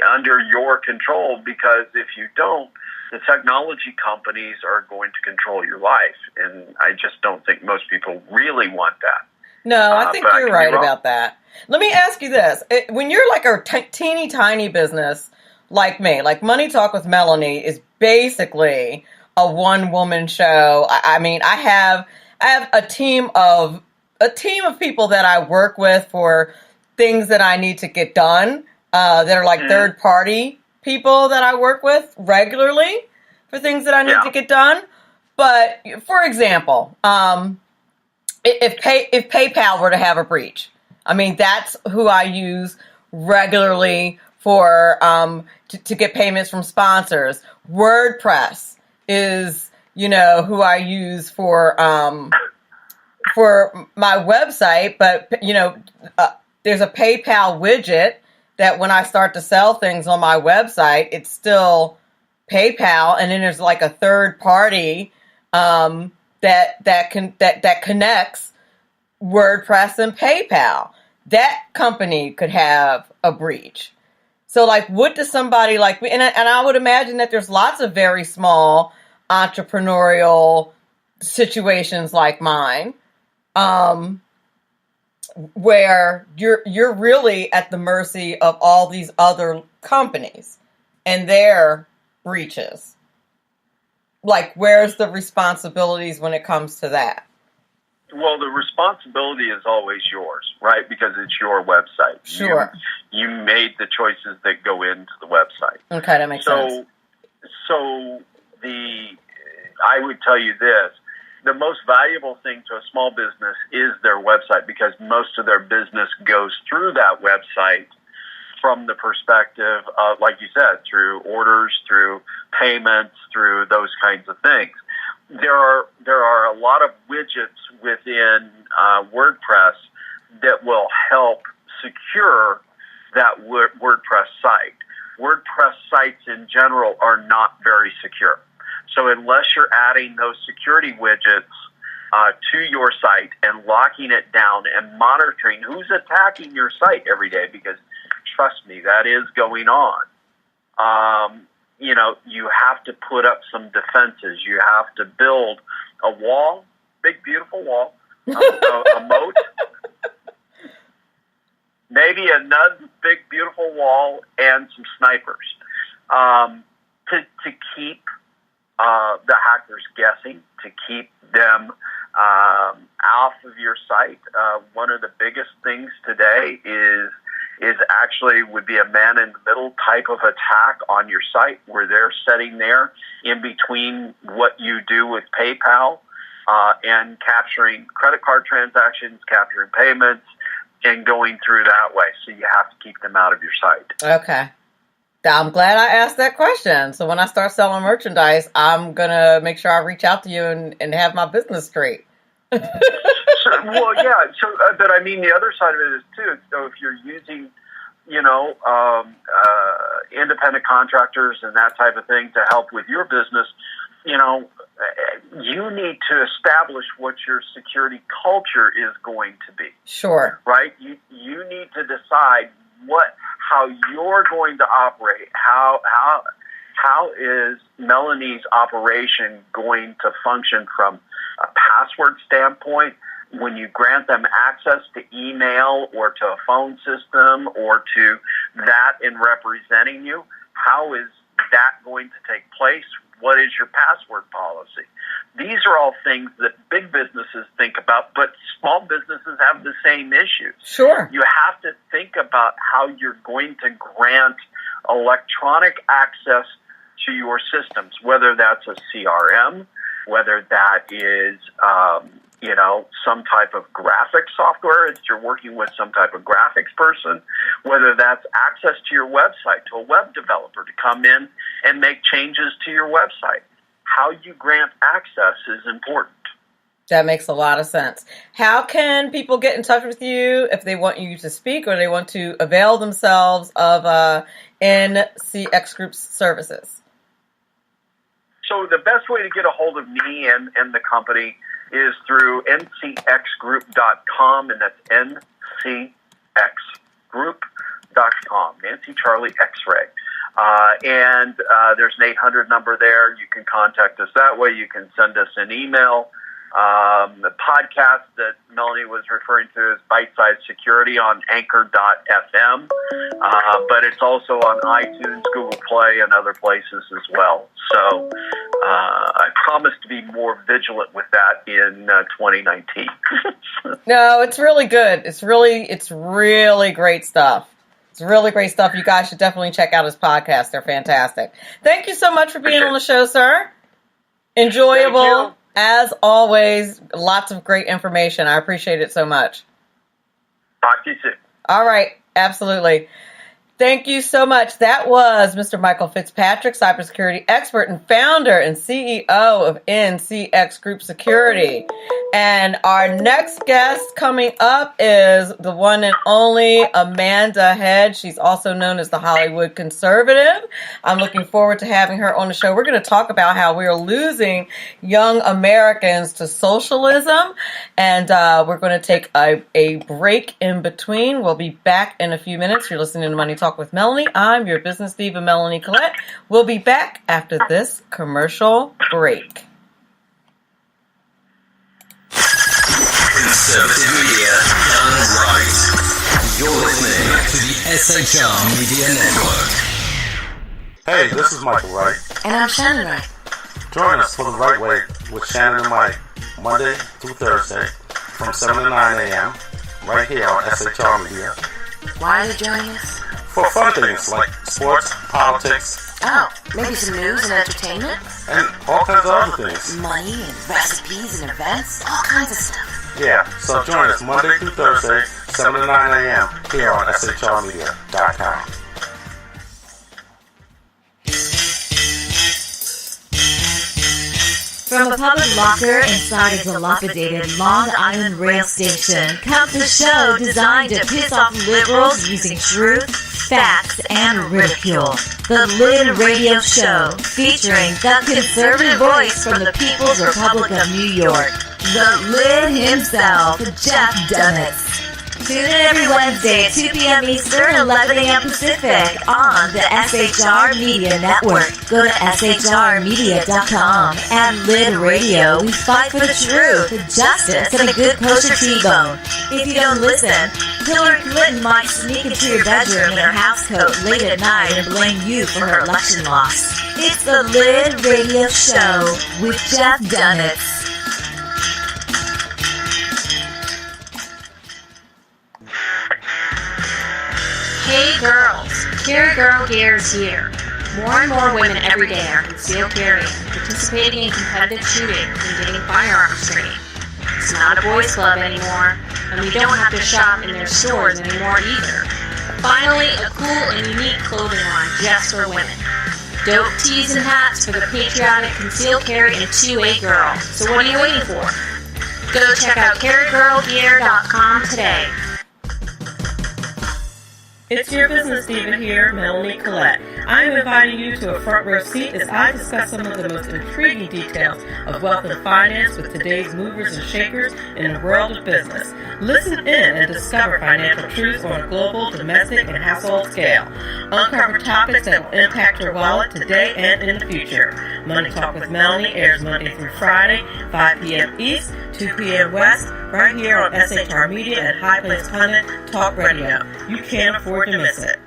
under your control, because if you don't, the technology companies are going to control your life, and I just don't think most people really want that. No, I think you're right about that. Let me ask you this. When you're like a teeny tiny business like me, like Money Talk with Melanie is basically a one-woman show. I mean, I have a team of people that I work with for things that I need to get done, that are like third-party people that I work with regularly for things that I need to get done. But for example, if PayPal were to have a breach, I mean, that's who I use regularly for to get payments from sponsors. WordPress is, who I use for my website, but there's a PayPal widget that when I start to sell things on my website, it's still PayPal, and then there's like a third party that connects WordPress and PayPal. That company could have a breach. So, like, what does somebody like me, and I would imagine that there's lots of very small entrepreneurial situations like mine, where you're really at the mercy of all these other companies and their breaches. Like, where's the responsibilities when it comes to that? Well, the responsibility is always yours, right? Because it's your website. Sure. You made the choices that go into the website. Okay, that makes sense. So I would tell you this. The most valuable thing to a small business is their website, because most of their business goes through that website from the perspective of, like you said, through orders, through payments, through those kinds of things. There are a lot of widgets within WordPress that will help secure that WordPress site. WordPress sites in general are not very secure. So unless you're adding those security widgets to your site and locking it down and monitoring who's attacking your site every day, because trust me, that is going on. You have to put up some defenses. You have to build a wall, big, beautiful wall, a moat, maybe another big, beautiful wall, and some snipers to keep the hackers guessing, to keep them off of your site. One of the biggest things today is actually would be a man-in-the-middle type of attack on your site, where they're sitting there in between what you do with PayPal and capturing credit card transactions, capturing payments, and going through that way. So you have to keep them out of your site. Okay. I'm glad I asked that question. So when I start selling merchandise, I'm going to make sure I reach out to you and have my business straight. But I mean, the other side of it is too. So if you're using, independent contractors and that type of thing to help with your business, you need to establish what your security culture is going to be. Sure. Right? You need to decide how you're going to operate. How is Melanie's operation going to function from a password standpoint? When you grant them access to email or to a phone system or to that in representing you, how is that going to take place? What is your password policy? These are all things that big businesses think about, but small businesses have the same issues. Sure. You have to think about how you're going to grant electronic access to your systems, whether that's a CRM, whether that is some type of graphic software, if you're working with some type of graphics person, whether that's access to your website, to a web developer to come in and make changes to your website. How you grant access is important. That makes a lot of sense. How can people get in touch with you if they want you to speak or they want to avail themselves of NCX Group's services? So the best way to get a hold of me and the company is through ncxgroup.com, and that's ncxgroup.com, Nancy Charlie X-Ray. And there's an 800 number there. You can contact us that way. You can send us an email. The podcast that Melanie was referring to is Bite Size Security on Anchor.fm, but it's also on iTunes, Google Play, and other places as well. So I promise to be more vigilant with that in 2019. No, it's really good. It's really great stuff. It's really great stuff. You guys should definitely check out his podcast. They're fantastic. Thank you so much for being on the show, sir. Enjoyable. As always, lots of great information. I appreciate it so much. Talk to you soon. All right. Absolutely. Thank you so much. That was Mr. Michael Fitzpatrick, cybersecurity expert and founder and CEO of NCX Group Security. And our next guest coming up is the one and only Amanda Head. She's also known as the Hollywood Conservative. I'm looking forward to having her on the show. We're going to talk about how we are losing young Americans to socialism. And we're going to take a break in between. We'll be back in a few minutes. You're listening to Money Talk with Melanie. I'm your business diva, Melanie Collette. We'll be back after this commercial break. Conservative media done right. You're listening to the SHR Media Network. Hey, this is Michael Wright. And I'm Shannon Wright. Join us for The Right Way with Shannon and Mike, Monday through Thursday from 7 to 9 a.m. right here on SHR Media. Why are you joining us? For fun things like sports, politics. Oh, maybe some news and entertainment? And all kinds of other things. Money and recipes and events, all kinds of stuff. Yeah, so join us Monday through Thursday, 7 to 9 a.m. here on SHRmedia.com. From a public locker inside a dilapidated Long Island rail station comes a show designed to piss off liberals using truth, facts, and ridicule. The Lid Radio Show, featuring the conservative voice from the People's Republic of New York, the Lid himself, Jeff Dunitz. Tune in every Wednesday at 2 p.m. Eastern, 11 a.m. Pacific on the SHR Media Network. Go to shrmedia.com. At Lid Radio, we fight for the truth, justice, and a good kosher T-bone. If you don't listen, Hillary Clinton might sneak into your bedroom in her housecoat late at night and blame you for her election loss. It's the Lid Radio Show with Jeff Dunitz. Hey girls, Carry Girl Gear's here. More and more women every day are concealed carrying, participating in competitive shooting, and getting firearms training. It's not a boys' club anymore, and we don't have to shop in their stores anymore either. Finally, a cool and unique clothing line just for women. Dope tees and hats for the patriotic concealed carry and 2A girl. So what are you waiting for? Go check out carrygirlgear.com today. It's your business diva here, Melanie Collette. I am inviting you to a front row seat as I discuss some of the most intriguing details of wealth and finance with today's movers and shakers in the world of business. Listen in and discover financial truths on a global, domestic, and household scale. Uncover topics that will impact your wallet today and in the future. Money Talk with Melanie airs Monday through Friday, 5 p.m. East, 2 p.m. West, right here on SHR Media and High Place Pundit Talk Radio. You can't afford to miss it.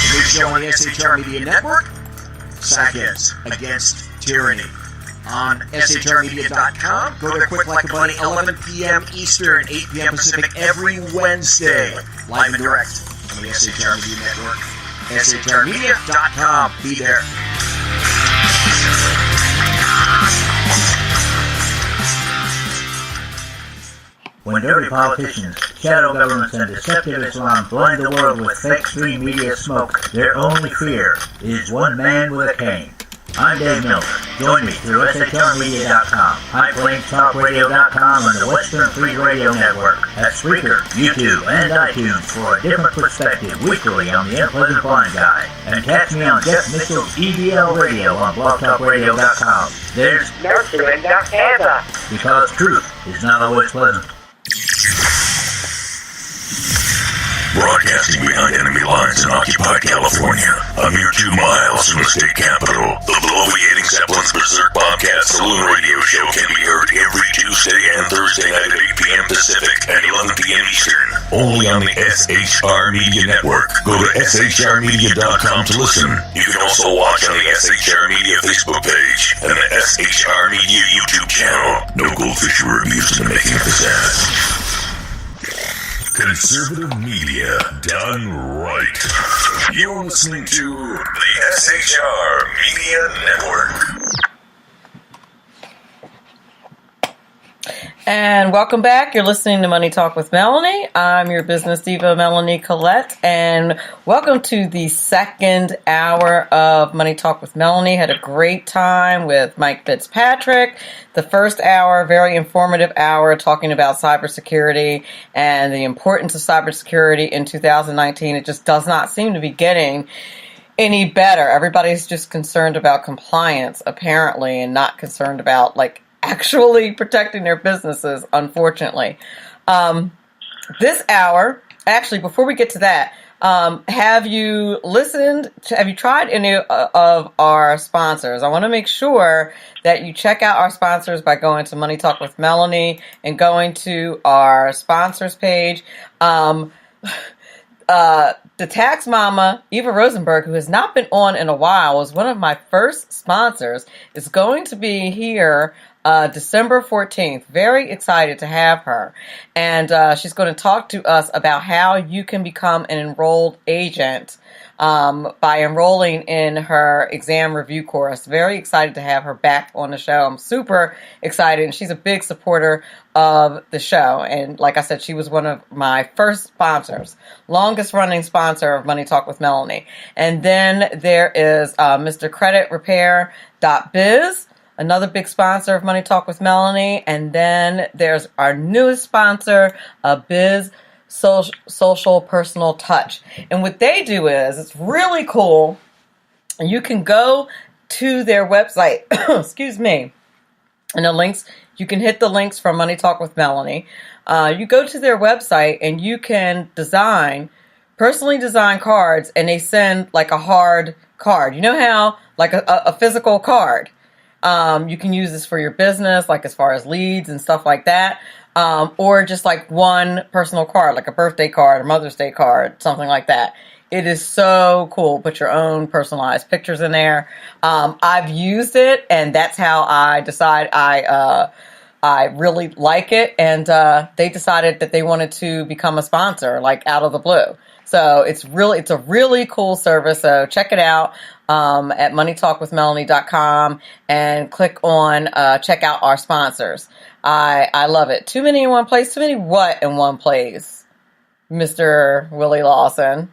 The new show on the SHR Media Network, Seconds Against Tyranny. On shrmedia.com. Go there quick like a bunny, 11 p.m. Eastern, 8 p.m. Pacific every Wednesday. Live and direct on the SHR Media Network. shrmedia.com. Be there. When dirty politicians, shadow governments, and deceptive Islam blind the world with fake stream media smoke, their only fear is one man with a cane. I'm Dave Miller. Join me through SHRmedia.com, HighPlainsTalkRadio.com, and the Western Free Radio Network at Spreaker, YouTube, and iTunes for a different perspective weekly on the Unpleasant Blind Guy. And catch me on Jeff Mitchell's EDL Radio on BlogTalkRadio.com. There's nurturing Canada, because truth is not always pleasant. Broadcasting behind enemy lines in occupied California, a mere 2 miles from the state capital, the bloviating Zeppelin's Berserk Bobcat Saloon Radio Show can be heard every Tuesday and Thursday night at 8 p.m. Pacific and 11 p.m. Eastern, only on the SHR Media Network. Go to shrmedia.com to listen. You can also watch on the SHR Media Facebook page and the SHR Media YouTube channel. No goldfish were abused in the making of this ad. Conservative media done right. You're listening to the SHR Media Network. And welcome back. You're listening to Money Talk with Melanie. I'm your business diva, Melanie Collette, and welcome to the second hour of Money Talk with Melanie. Had a great time with Mike Fitzpatrick. The first hour, very informative hour, talking about cybersecurity and the importance of cybersecurity in 2019. It just does not seem to be getting any better. Everybody's just concerned about compliance, apparently, and not concerned about, actually protecting their businesses, unfortunately. This hour, actually, before we get to that, have you tried any of our sponsors? I want to make sure that you check out our sponsors by going to Money Talk with Melanie and going to our sponsors page. The tax mama, Eva Rosenberg, who has not been on in a while, was one of my first sponsors, is going to be here December 14th. Very excited to have her. And she's going to talk to us about how you can become an enrolled agent by enrolling in her exam review course. Very excited to have her back on the show. I'm super excited, and she's a big supporter of the show. And like I said, she was one of my first sponsors, longest running sponsor of Money Talk with Melanie. And then there is Mr. CreditRepair.biz, another big sponsor of Money Talk with Melanie. And then there's our newest sponsor, Biz Social Personal Touch. And what they do is, it's really cool. You can go to their website, excuse me, and the links, you can hit the links from Money Talk with Melanie. You go to their website and you can personally design cards, and they send a hard card. You know how, a physical card. You can use this for your business, as far as leads and stuff like that. Or just one personal card, like a birthday card or Mother's Day card, something like that. It is so cool. Put your own personalized pictures in there. I've used it, and that's how I decide I really like it. And they decided that they wanted to become a sponsor, out of the blue. So it's a really cool service. So check it out at moneytalkwithmelanie.com and click on check out our sponsors. I love it. Too many in one place. Too many what in one place? Mr. Willie Lawson.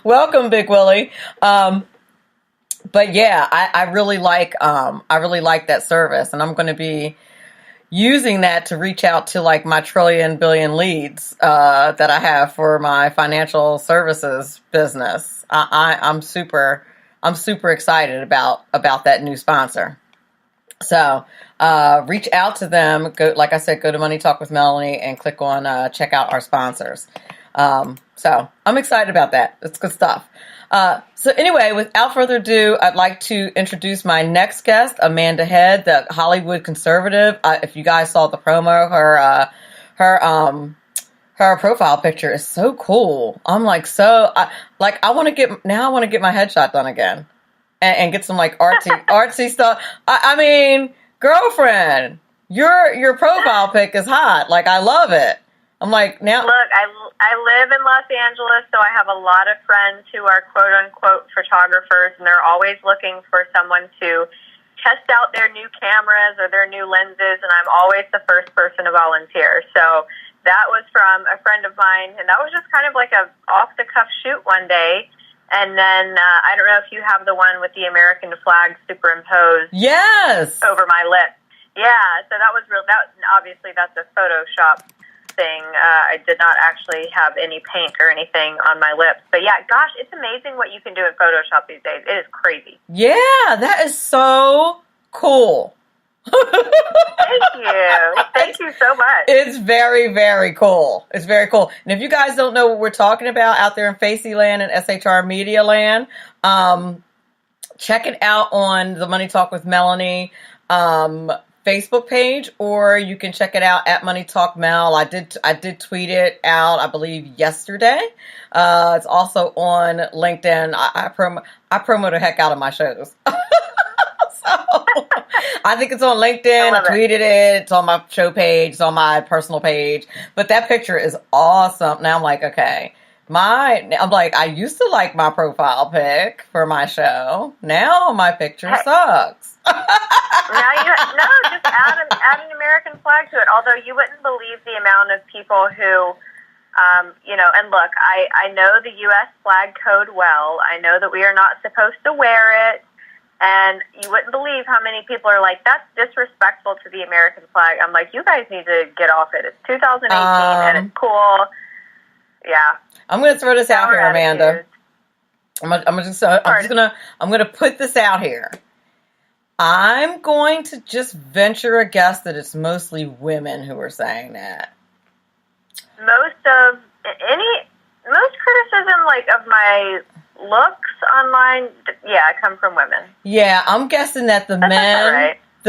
Welcome, Big Willie. But yeah, I really like that service, and I'm going to be using that to reach out to my trillion billion leads that I have for my financial services business. I'm super excited about that new sponsor. So reach out to them. Go, like I said, go to Money Talk with Melanie and click on check out our sponsors. So I'm excited about that. It's good stuff. So anyway, without further ado, I'd like to introduce my next guest, Amanda Head, the Hollywood conservative. If you guys saw the promo, her profile picture is so cool. I'm I want to get my headshot done again. And get some artsy stuff. I mean, girlfriend, your profile pic is hot. I love it. I'm now. Look, I live in Los Angeles, so I have a lot of friends who are quote unquote photographers, and they're always looking for someone to test out their new cameras or their new lenses, and I'm always the first person to volunteer. So that was from a friend of mine, and that was just kind of a off the cuff shoot one day. And then I don't know if you have the one with the American flag superimposed. Yes. Over my lip. Yeah. So that was real. Obviously that's a Photoshop thing. I did not actually have any paint or anything on my lips. But yeah, gosh, it's amazing what you can do in Photoshop these days. It is crazy. Yeah, that is so cool. Thank you. Thank you so much. It's very, very cool. It's very cool. And if you guys don't know what we're talking about out there in Facey Land and SHR Media Land, check it out on the Money Talk with Melanie Facebook page, or you can check it out at Money Talk Mel. I did tweet it out, I believe, yesterday. It's also on LinkedIn. I promote the heck out of my shows. So I think it's on LinkedIn. I tweeted it. It's on my show page. It's on my personal page. But that picture is awesome. Now I'm like, okay. I used to like my profile pic for my show. Now my picture sucks. Just add an American flag to it. Although you wouldn't believe the amount of people who, and look, I know the U.S. flag code well. I know that we are not supposed to wear it. And you wouldn't believe how many people are like, that's disrespectful to the American flag. I'm like, you guys need to get off it. It's 2018 and it's cool. Yeah. I'm going to throw this out here, Amanda. I'm going to put this out here. I'm going to just venture a guess that it's mostly women who are saying that. Most criticism, like, of my looks online, come from women. Yeah, I'm guessing that the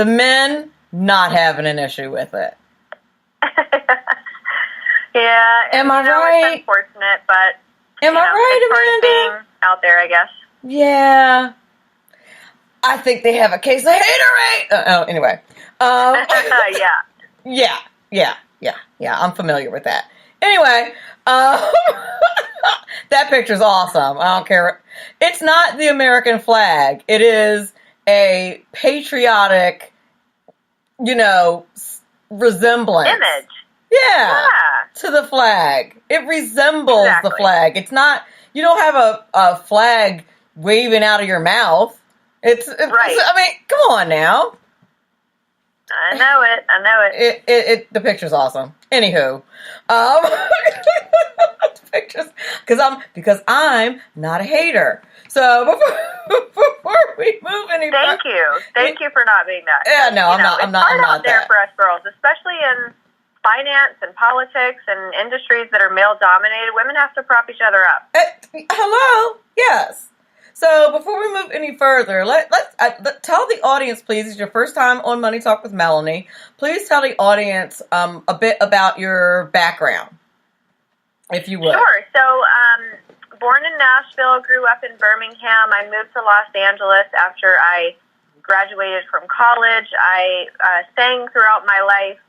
men not having an issue with it. Yeah. Am I right? It's unfortunate, but am I right, Amanda? Being out there, I guess. Yeah. I think they have a case of haterade. Anyway. Yeah. I'm familiar with that. Anyway, that picture's awesome. I don't care. It's not the American flag. It is a patriotic, resemblance. Image. Yeah. To the flag. It resembles the flag. It's not, you don't have a flag waving out of your mouth. It's right. I mean, come on now. I know it. The picture's awesome. Anywho, pictures because I'm not a hater. So before we move any further, thank you for not being that. Yeah, no, I'm not. It's hard out there for us girls, especially in finance and politics and industries that are male dominated. Women have to prop each other up. Hello, yes. So before we move any further, let's tell the audience, please, it's your first time on Money Talk with Melanie. Please tell the audience a bit about your background, if you would. Sure. So, born in Nashville, grew up in Birmingham. I moved to Los Angeles after I graduated from college. I sang throughout my life,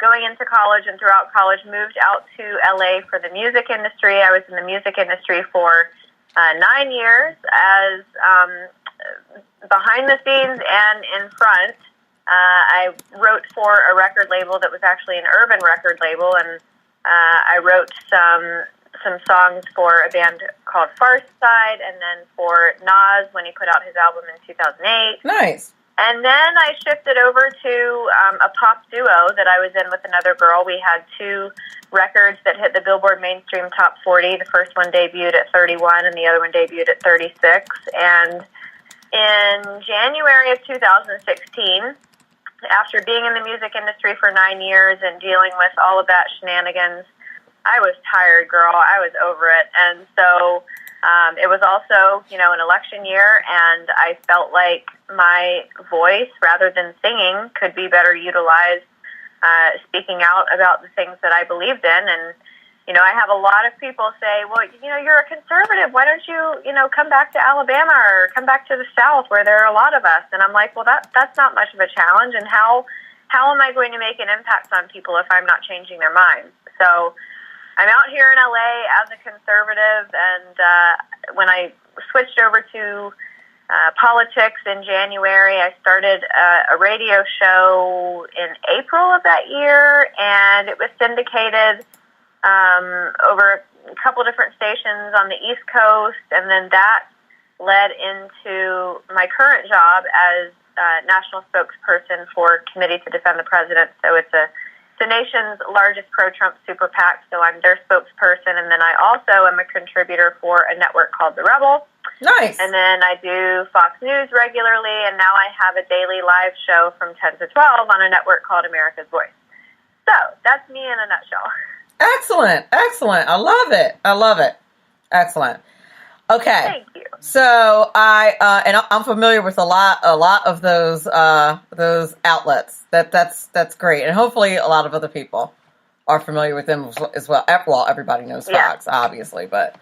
going into college and throughout college, moved out to LA for the music industry. I was in the music industry for 9 years as behind the scenes and in front. I wrote for a record label that was actually an urban record label, and I wrote some songs for a band called Far Side, and then for Nas when he put out his album in 2008. Nice. And then I shifted over to a pop duo that I was in with another girl. We had 2 records that hit the Billboard Mainstream Top 40. The first one debuted at 31 and the other one debuted at 36. And in January of 2016, after being in the music industry for 9 years and dealing with all of that shenanigans, I was tired, girl. I was over it. And so it was also, an election year, and I felt like my voice, rather than singing, could be better utilized speaking out about the things that I believed in. And, I have a lot of people say, well, you're a conservative. Why don't you, come back to Alabama or come back to the South where there are a lot of us? And I'm like, well, that's not much of a challenge. And how am I going to make an impact on people if I'm not changing their minds? So I'm out here in LA as a conservative, and when I switched over to politics in January, I started a radio show in April of that year, and it was syndicated over a couple different stations on the East Coast, and then that led into my current job as national spokesperson for Committee to Defend the President. So it's the nation's largest pro-Trump super PAC, so I'm their spokesperson, and then I also am a contributor for a network called The Rebel. Nice. And then I do Fox News regularly, and now I have a daily live show from 10 to 12 on a network called America's Voice. So that's me in a nutshell. Excellent. Excellent. I love it. I love it. Excellent. Okay. Thank you. So I'm familiar with a lot of those outlets. That's great, and hopefully a lot of other people are familiar with them as well. Well, everybody knows Fox, obviously, but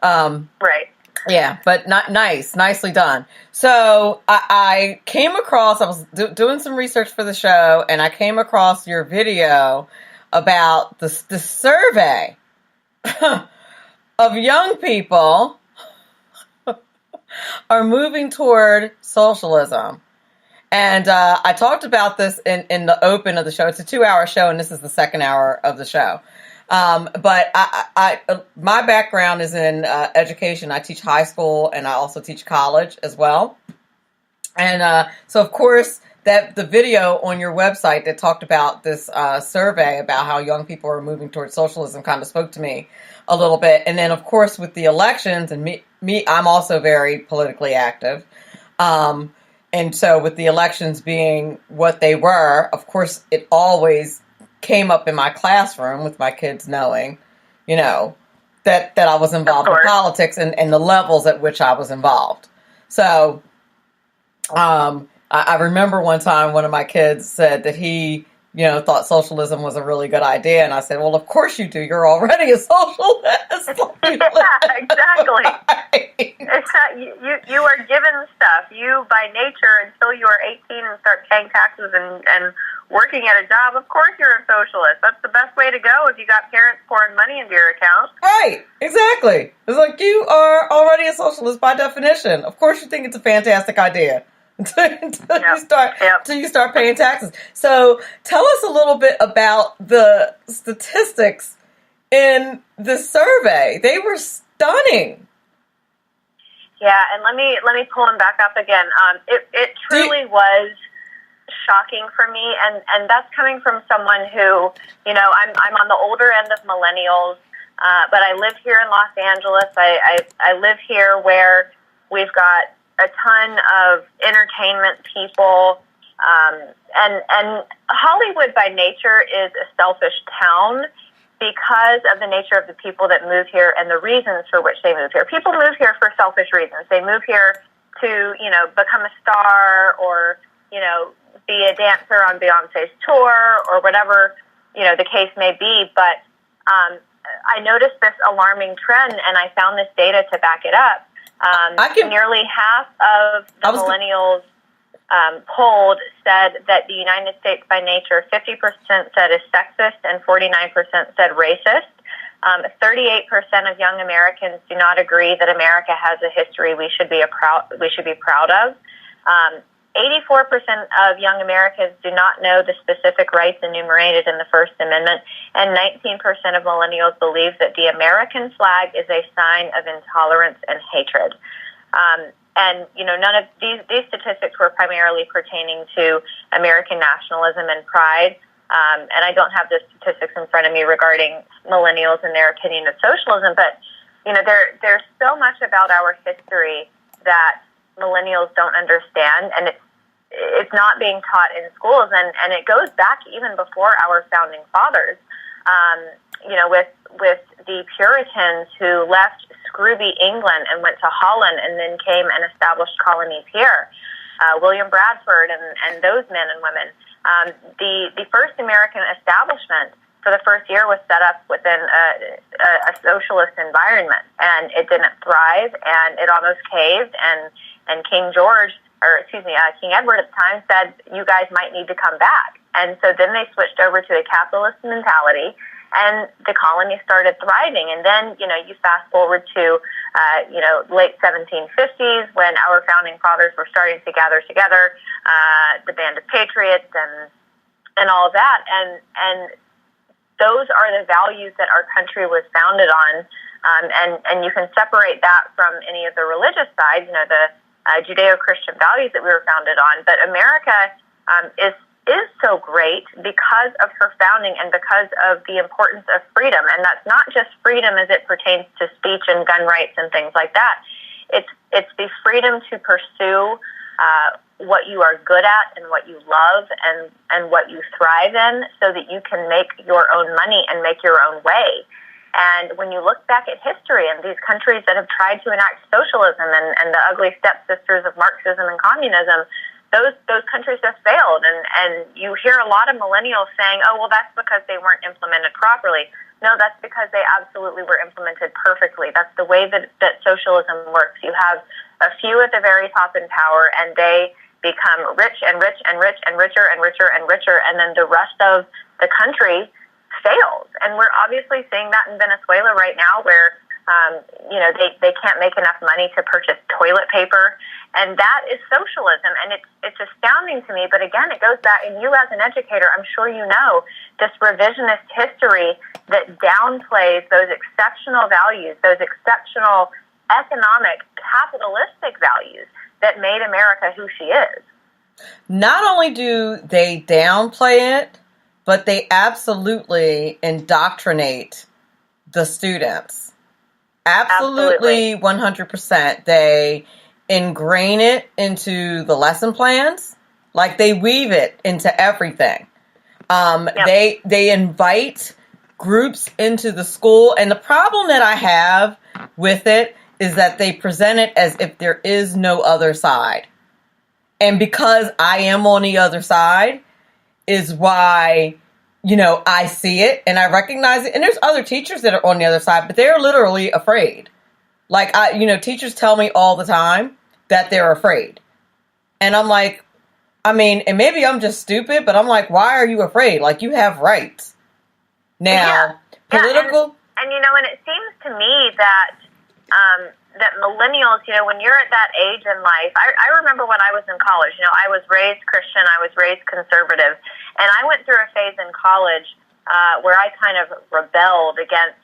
right. Yeah, but not nicely done. So I came across. I was doing some research for the show, and I came across your video about the survey of young people are moving toward socialism. And I talked about this in the open of the show. It's a 2-hour show, and this is the second hour of the show. But my background is in education. I teach high school, and I also teach college as well. And so, of course, that the video on your website that talked about this survey about how young people are moving towards socialism kind of spoke to me a little bit. And then, of course, with the elections, and me, I'm also very politically active. And so with the elections being what they were, of course, it always came up in my classroom with my kids knowing, that I was involved in politics and the levels at which I was involved. So I remember one time one of my kids said that he, thought socialism was a really good idea. And I said, well, of course you do. You're already a socialist. Yeah, exactly. You are given stuff. You, by nature, until you are 18 and start paying taxes and working at a job, of course you're a socialist. That's the best way to go if you got parents pouring money into your account. Right, exactly. It's like you are already a socialist by definition. Of course you think it's a fantastic idea. Until you start paying taxes. So tell us a little bit about the statistics in the survey. They were stunning. Yeah, and let me pull them back up again. It truly was shocking for me, and that's coming from someone who, I'm on the older end of millennials, but I live here in Los Angeles. I live here where we've got a ton of entertainment people, and Hollywood by nature is a selfish town because of the nature of the people that move here and the reasons for which they move here. People move here for selfish reasons. They move here to, become a star or, be a dancer on Beyonce's tour or whatever, the case may be. But I noticed this alarming trend, and I found this data to back it up. Nearly half of the millennials polled said that the United States by nature, 50% said is sexist and 49% said racist. 38% of young Americans do not agree that America has a history we should be proud of. 84% of young Americans do not know the specific rights enumerated in the First Amendment, and 19% of millennials believe that the American flag is a sign of intolerance and hatred. And, none of these statistics were primarily pertaining to American nationalism and pride. And I don't have the statistics in front of me regarding millennials and their opinion of socialism, but, there's so much about our history that millennials don't understand, and it's not being taught in schools, and it goes back even before our founding fathers. With the Puritans who left Scrooby, England, and went to Holland, and then came and established colonies here. William Bradford and those men and women. The first American establishment for the first year was set up within a socialist environment, and it didn't thrive, and it almost caved, and King Edward at the time said, you guys might need to come back. And so then they switched over to a capitalist mentality, and the colony started thriving. And then, you fast forward to, late 1750s when our founding fathers were starting to gather together, the Band of Patriots and all of that. And those are the values that our country was founded on. And you can separate that from any of the religious sides, the Judeo-Christian values that we were founded on. But America is so great because of her founding and because of the importance of freedom. And that's not just freedom as it pertains to speech and gun rights and things like that. It's the freedom to pursue what you are good at and what you love and what you thrive in, so that you can make your own money and make your own way. And when you look back at history and these countries that have tried to enact socialism and the ugly stepsisters of Marxism and communism, those countries have failed. And you hear a lot of millennials saying, oh, well, that's because they weren't implemented properly. No, that's because they absolutely were implemented perfectly. That's the way that socialism works. You have a few at the very top in power, and they become rich and rich and rich and richer and richer and richer, and then the rest of the country fails. And we're obviously seeing that in Venezuela right now, where they can't make enough money to purchase toilet paper, and that is socialism. And it's astounding to me. But again, it goes back, and you as an educator, I'm sure you know this revisionist history that downplays those exceptional values, those exceptional economic capitalistic values that made America who she is. Not only do they downplay it, but they absolutely indoctrinate the students. Absolutely. 100%. They ingrain it into the lesson plans. Like, they weave it into everything. Yep. They invite groups into the school. And the problem that I have with it is that they present it as if there is no other side. And because I am on the other side is why, I see it and I recognize it. And there's other teachers that are on the other side, but they're literally afraid. Like, teachers tell me all the time that they're afraid. And I'm like, and maybe I'm just stupid, but I'm like, why are you afraid? Like, you have rights. Now, political. And it seems to me that millennials, when you're at that age in life, I remember when I was in college, I was raised Christian, I was raised conservative, and I went through a phase in college where I kind of rebelled against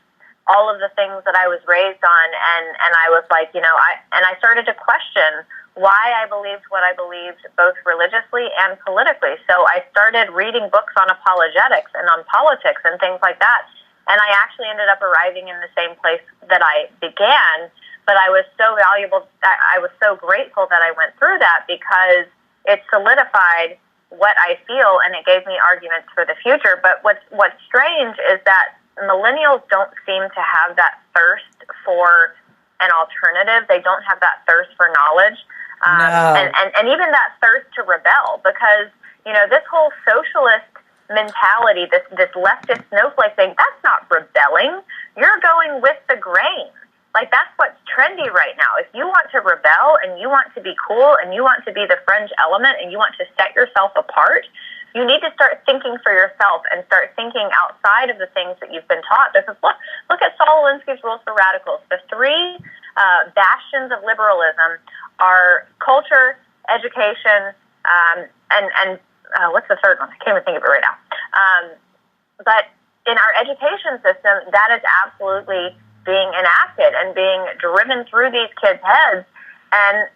all of the things that I was raised on, and I was like, I started to question why I believed what I believed, both religiously and politically. So I started reading books on apologetics and on politics and things like that. And I actually ended up arriving in the same place that I began, but I was so valuable, I was so grateful that I went through that, because it solidified what I feel and it gave me arguments for the future. But what's strange is that millennials don't seem to have that thirst for an alternative. They don't have that thirst for knowledge. And even that thirst to rebel, because, this whole socialist mentality, this leftist snowflake thing, that's not rebelling. You're going with the grain. Like, that's what's trendy right now. If you want to rebel and you want to be cool and you want to be the fringe element and you want to set yourself apart, you need to start thinking for yourself and start thinking outside of the things that you've been taught. Because look at Saul Alinsky's Rules for Radicals. The three bastions of liberalism are culture, education, and what's the third one? I can't even think of it right now. But in our education system, that is absolutely being enacted and being driven through these kids' heads. And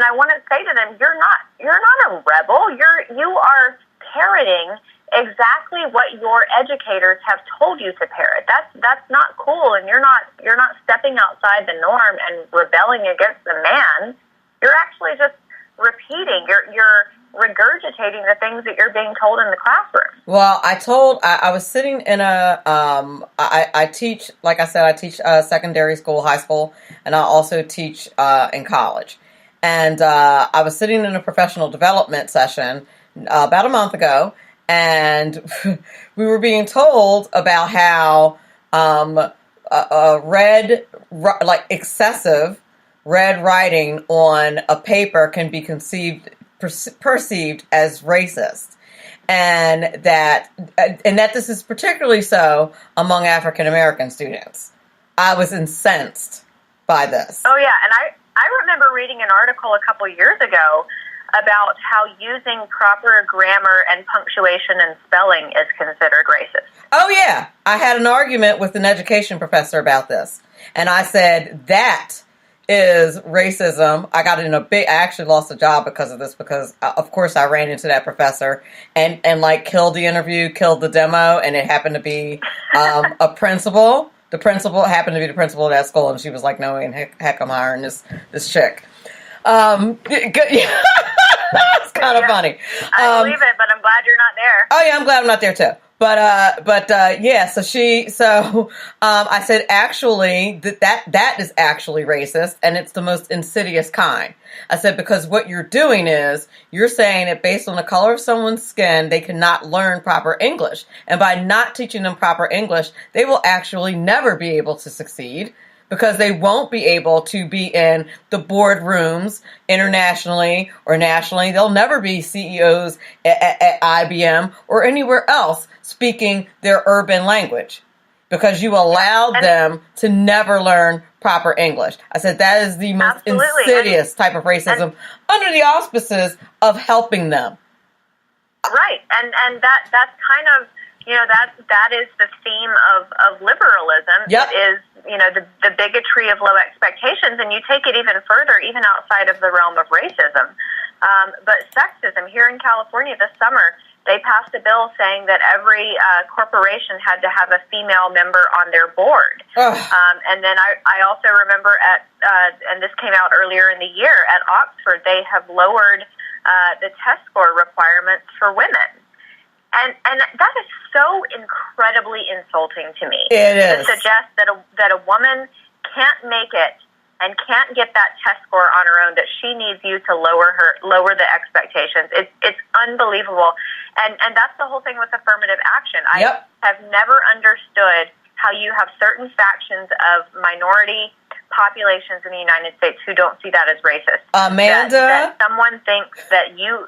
I want to say to them, you're not a rebel. You are parroting exactly what your educators have told you to parrot. That's not cool, and you're not stepping outside the norm and rebelling against the man. You're actually just repeating. You're regurgitating the things that you're being told in the classroom. Well, I was sitting in I teach, like I said, I teach secondary school, high school, and I also teach in college. And I was sitting in a professional development session about a month ago, and we were being told about how excessive red writing on a paper can be perceived as racist, and that this is particularly so among African American students. I was incensed by this. Oh yeah, and I remember reading an article a couple years ago about how using proper grammar and punctuation and spelling is considered racist. Oh, yeah. I had an argument with an education professor about this. And I said, that is racism. I actually lost a job because of this, because of course I ran into that professor and like killed the interview, killed the demo, and it happened to be a principal. The principal happened to be the principal of that school, and she was like, no, and heck, I'm hiring this chick. It's kind of funny. I believe it, but I'm glad you're not there. Oh yeah, I'm glad I'm not there too. But yeah. So I said actually that is actually racist, and it's the most insidious kind. I said because what you're doing is you're saying that based on the color of someone's skin, they cannot learn proper English, and by not teaching them proper English, they will actually never be able to succeed. Because they won't be able to be in the boardrooms internationally or nationally. They'll never be CEOs at IBM or anywhere else speaking their urban language. Because you allowed them to never learn proper English. I said that is the most insidious type of racism under the auspices of helping them. Right, and that's kind of, that is the theme of liberalism. Yep. It is, the bigotry of low expectations, and you take it even further, even outside of the realm of racism. But sexism. Here in California this summer, they passed a bill saying that every corporation had to have a female member on their board. And then I also remember and this came out earlier in the year, at Oxford, they have lowered the test score requirements for women. And that is so incredibly insulting to me. It is. To suggest that a woman can't make it and can't get that test score on her own, that she needs you to lower the expectations. It's unbelievable. And that's the whole thing with affirmative action. I have never understood how you have certain factions of minority populations in the United States who don't see that as racist. Amanda, that someone thinks that you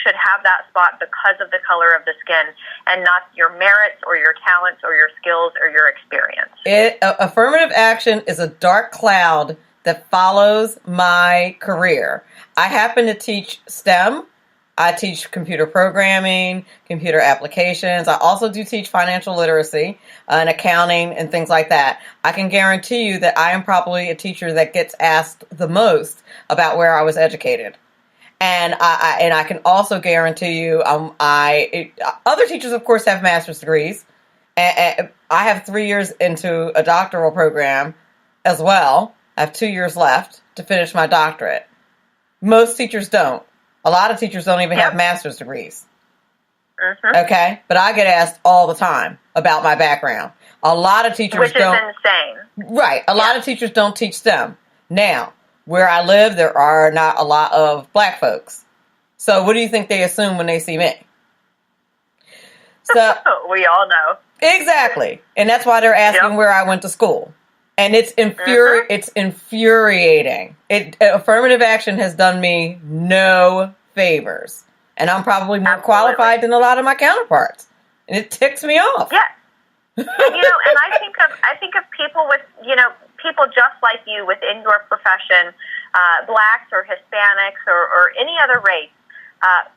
should have that spot because of the color of the skin and not your merits or your talents or your skills or your experience. Affirmative action is a dark cloud that follows my career. I happen to teach STEM. I teach computer programming, computer applications. I also do teach financial literacy and accounting and things like that. I can guarantee you that I am probably a teacher that gets asked the most about where I was educated. And I can also guarantee you, other teachers, of course, have master's degrees. And I have 3 years into a doctoral program as well. I have 2 years left to finish my doctorate. Most teachers don't. A lot of teachers don't even have master's degrees. Okay? But I get asked all the time about my background. A lot of teachers don't. Which is insane. Right. A lot of teachers don't teach STEM. Now, where I live, there are not a lot of black folks. So what do you think they assume when they see me? So we all know. Exactly. And that's why they're asking where I went to school. And it's infuriating. Affirmative action has done me no favors. And I'm probably more qualified than a lot of my counterparts. And it ticks me off. Yeah. And I think of people with, people just like you within your profession, blacks or Hispanics or any other race,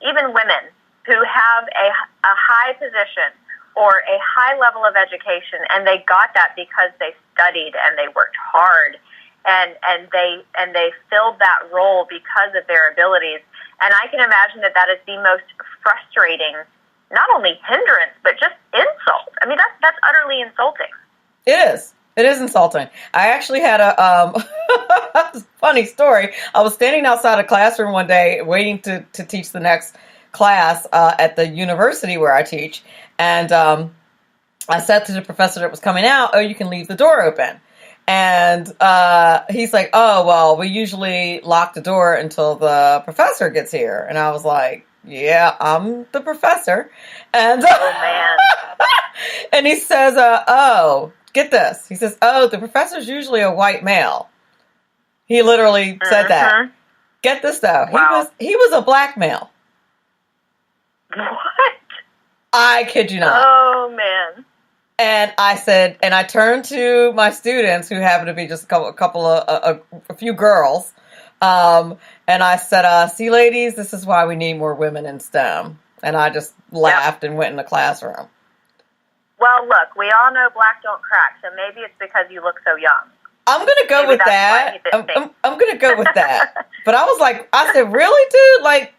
even women who have a high position or a high level of education, and they got that because they studied and they worked hard, and they filled that role because of their abilities. And I can imagine that is the most frustrating, not only hindrance, but just insult. I mean, that's utterly insulting. It is. It is insulting. I actually had a funny story. I was standing outside a classroom one day waiting to teach the next class at the university where I teach. And I said to the professor that was coming out, "Oh, you can leave the door open." And he's like, "Oh, well, we usually lock the door until the professor gets here." And I was like, "Yeah, I'm the professor." And oh, man. And he says, "Oh, get this." He says, "Oh, the professor's usually a white male." He literally said that. Get this, though. Wow. He was a black male. What? I kid you not. Oh, man. And I said, and I turned to my students who happened to be just a few girls. And I said, see, ladies, this is why we need more women in STEM. And I just laughed and went in the classroom. Well, look, we all know black don't crack, so maybe it's because you look so young. I'm going to go with that. I'm going to go with that. But I was like, I said, really, dude? Like,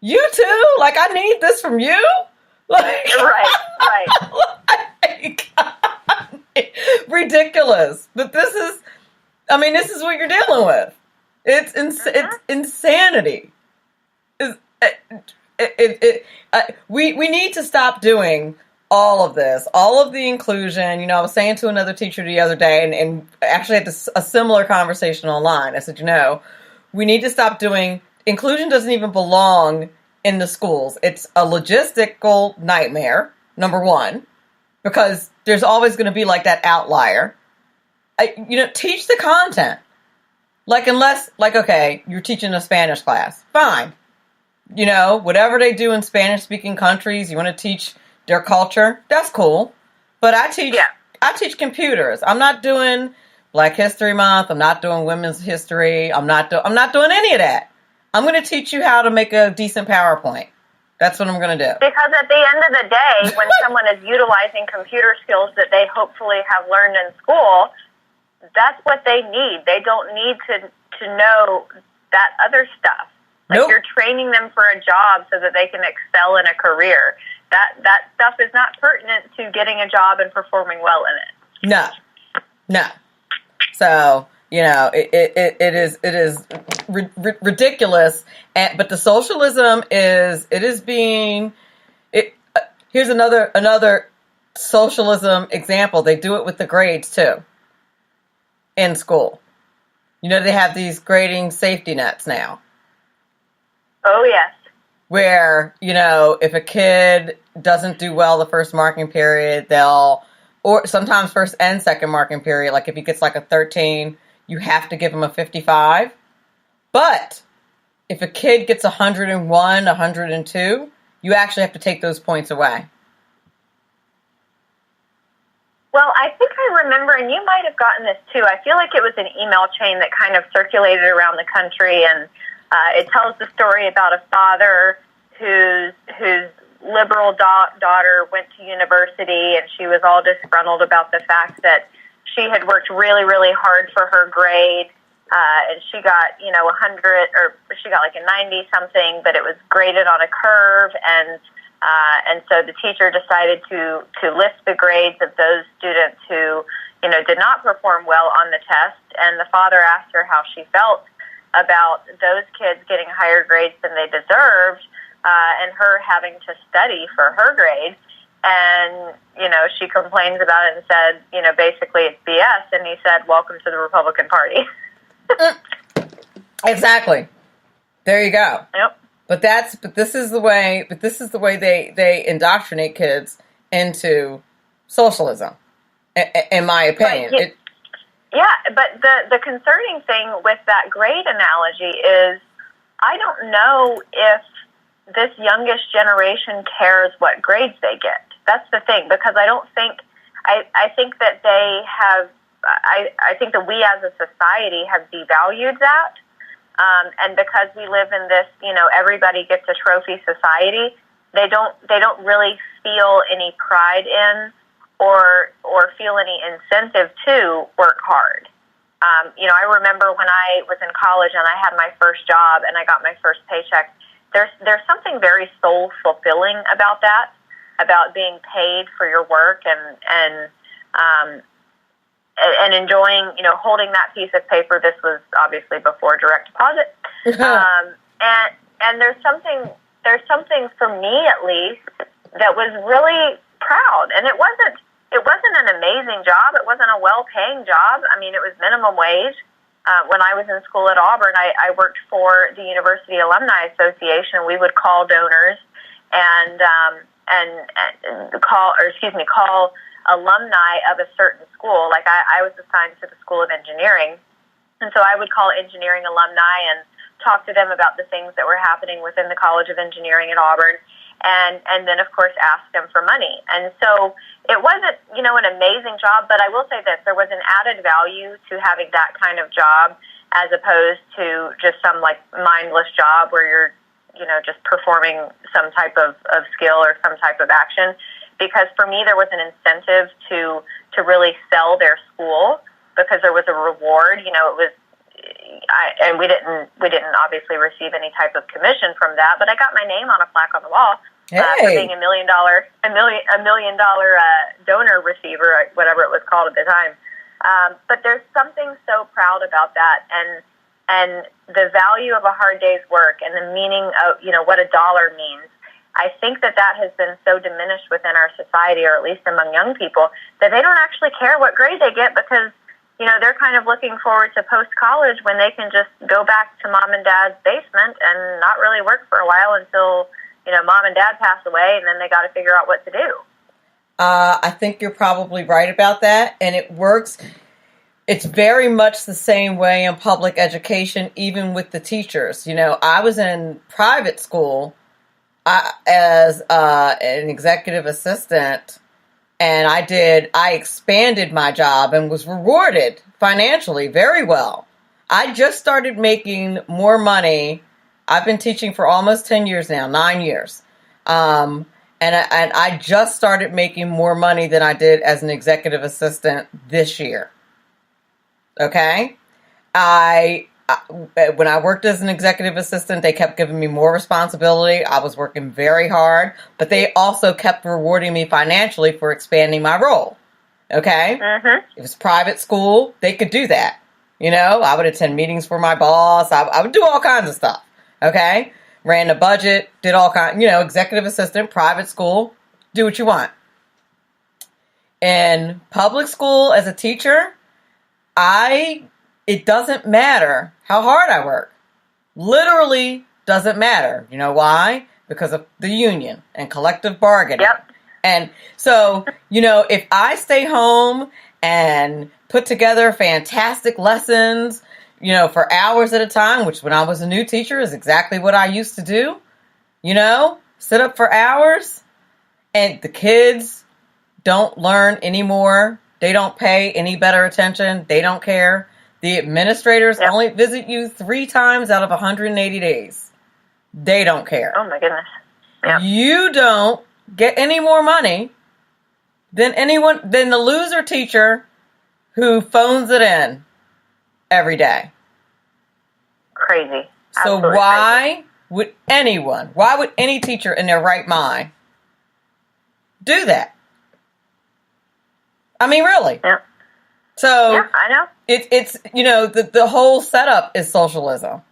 you too? Like, I need this from you? Like, right. Like, ridiculous. But this is what you're dealing with. It's insanity. We need to stop doing all of this, all of the inclusion. You know, I was saying to another teacher the other day, and actually had a similar conversation online. I said, we need to stop doing, inclusion doesn't even belong in the schools. It's a logistical nightmare, number one, because there's always going to be like that outlier. Teach the content. Okay, you're teaching a Spanish class. Fine. Whatever they do in Spanish-speaking countries, you want to teach their culture, that's cool. But I teach computers. I'm not doing Black History Month. I'm not doing Women's History. I'm not doing any of that. I'm going to teach you how to make a decent PowerPoint. That's what I'm going to do. Because at the end of the day, when someone is utilizing computer skills that they hopefully have learned in school, that's what they need. They don't need to know that other stuff. Like, you're training them for a job so that they can excel in a career. That stuff is not pertinent to getting a job and performing well in it. No. So, it is ridiculous. But the socialism is being. Here's another socialism example. They do it with the grades too. In school, they have these grading safety nets now. Oh yes. Where, if a kid doesn't do well the first marking period, or sometimes first and second marking period, like if he gets like a 13, you have to give him a 55. But if a kid gets 101, 102, you actually have to take those points away. Well, I think I remember, and you might have gotten this too, I feel like it was an email chain that kind of circulated around the country, and it tells the story about a father whose liberal daughter went to university, and she was all disgruntled about the fact that she had worked really, really hard for her grade, and she got 100, or she got like a 90 something, but it was graded on a curve, and so the teacher decided to list the grades of those students who did not perform well on the test, and the father asked her how she felt about those kids getting higher grades than they deserved, and her having to study for her grade. And, she complains about it and said, basically it's BS. And he said, welcome to the Republican Party. Exactly. There you go. Yep. But this is the way they indoctrinate kids into socialism, in my opinion. Yeah, but the concerning thing with that grade analogy is I don't know if this youngest generation cares what grades they get. That's the thing, because I don't think, I think that they have, I think that we as a society have devalued that. And because we live in this, everybody gets a trophy society, they don't really feel any pride in or feel any incentive to work hard. I remember when I was in college and I had my first job and I got my first paycheck, there's something very soul fulfilling about that, about being paid for your work and enjoying, holding that piece of paper. This was obviously before direct deposit. And there's something for me at least that was really proud. And it wasn't an amazing job. It wasn't a well-paying job. I mean, it was minimum wage. When I was in school at Auburn, I worked for the University Alumni Association. We would call donors and call alumni of a certain school. Like I was assigned to the School of Engineering, and so I would call engineering alumni and talk to them about the things that were happening within the College of Engineering at Auburn, and then of course ask them for money. And so it wasn't, an amazing job, but I will say this, there was an added value to having that kind of job as opposed to just some like mindless job where you're, just performing some type of skill or some type of action. Because for me, there was an incentive to really sell their school because there was a reward. It was, and we didn't obviously receive any type of commission from that, but I got my name on a plaque on the wall for being a $1 million donor receiver, whatever it was called at the time. But there's something so proud about that, and the value of a hard day's work and the meaning of what a dollar means. I think that has been so diminished within our society, or at least among young people, that they don't actually care what grade they get because, they're kind of looking forward to post-college when they can just go back to mom and dad's basement and not really work for a while until, mom and dad pass away, and then they got to figure out what to do. I think you're probably right about that, and it works. It's very much the same way in public education, even with the teachers. I was in private school as an executive assistant, and I expanded my job and was rewarded financially very well. I just started making more money. I've been teaching for almost 10 years now, 9 years. And I just started making more money than I did as an executive assistant this year. Okay? When I worked as an executive assistant, they kept giving me more responsibility. I was working very hard, but they also kept rewarding me financially for expanding my role. Okay? Mm-hmm. It was private school. They could do that. I would attend meetings for my boss. I would do all kinds of stuff. Okay? Ran the budget, did all kinds, executive assistant, private school, do what you want. In public school as a teacher, it doesn't matter how hard I work. Literally doesn't matter. You know why? Because of the union and collective bargaining. Yep. And so, if I stay home and put together fantastic lessons, for hours at a time, which when I was a new teacher is exactly what I used to do, sit up for hours, and the kids don't learn anymore. They don't pay any better attention. They don't care. The administrators only visit you 3 times out of 180 days. They don't care. Oh, my goodness. Yep. You don't get any more money than the loser teacher who phones it in every day. Crazy. So Absolutely why would any teacher in their right mind do that? I mean, really? Yeah. So yeah, I know. It's the whole setup is socialism.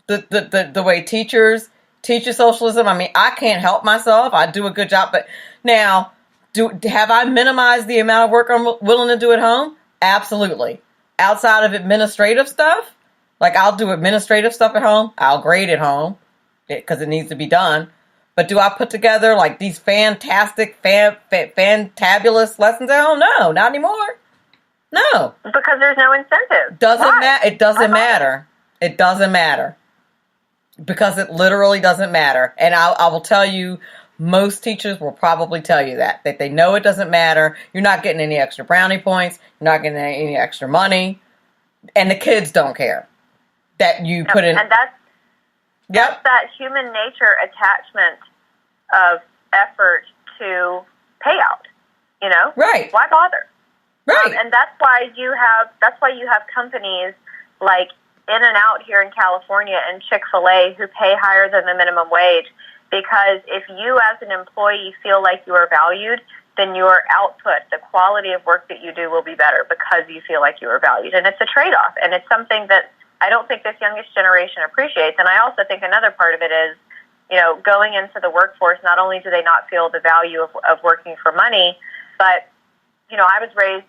The way teachers teach socialism. I mean, I can't help myself. I do a good job, but now have I minimized the amount of work I'm willing to do at home? Absolutely. Outside of administrative stuff, like I'll do administrative stuff at home. I'll grade at home because it needs to be done. But do I put together like these fantastic, fantabulous lessons at home? No, not anymore. No. Because there's no incentive. It doesn't matter. It doesn't matter. Because it literally doesn't matter. And I will tell you, most teachers will probably tell you that they know it doesn't matter. You're not getting any extra brownie points. You're not getting any extra money. And the kids don't care that you put in. And that's that human nature attachment of effort to payout. Right? Why bother? Right. And that's why you have companies like In-N-Out here in California and Chick-fil-A who pay higher than the minimum wage, because if you as an employee feel like you are valued, then your output, the quality of work that you do will be better because you feel like you are valued. And it's a trade-off, and it's something that I don't think this youngest generation appreciates. And I also think another part of it is, going into the workforce, not only do they not feel the value of working for money, but, I was raised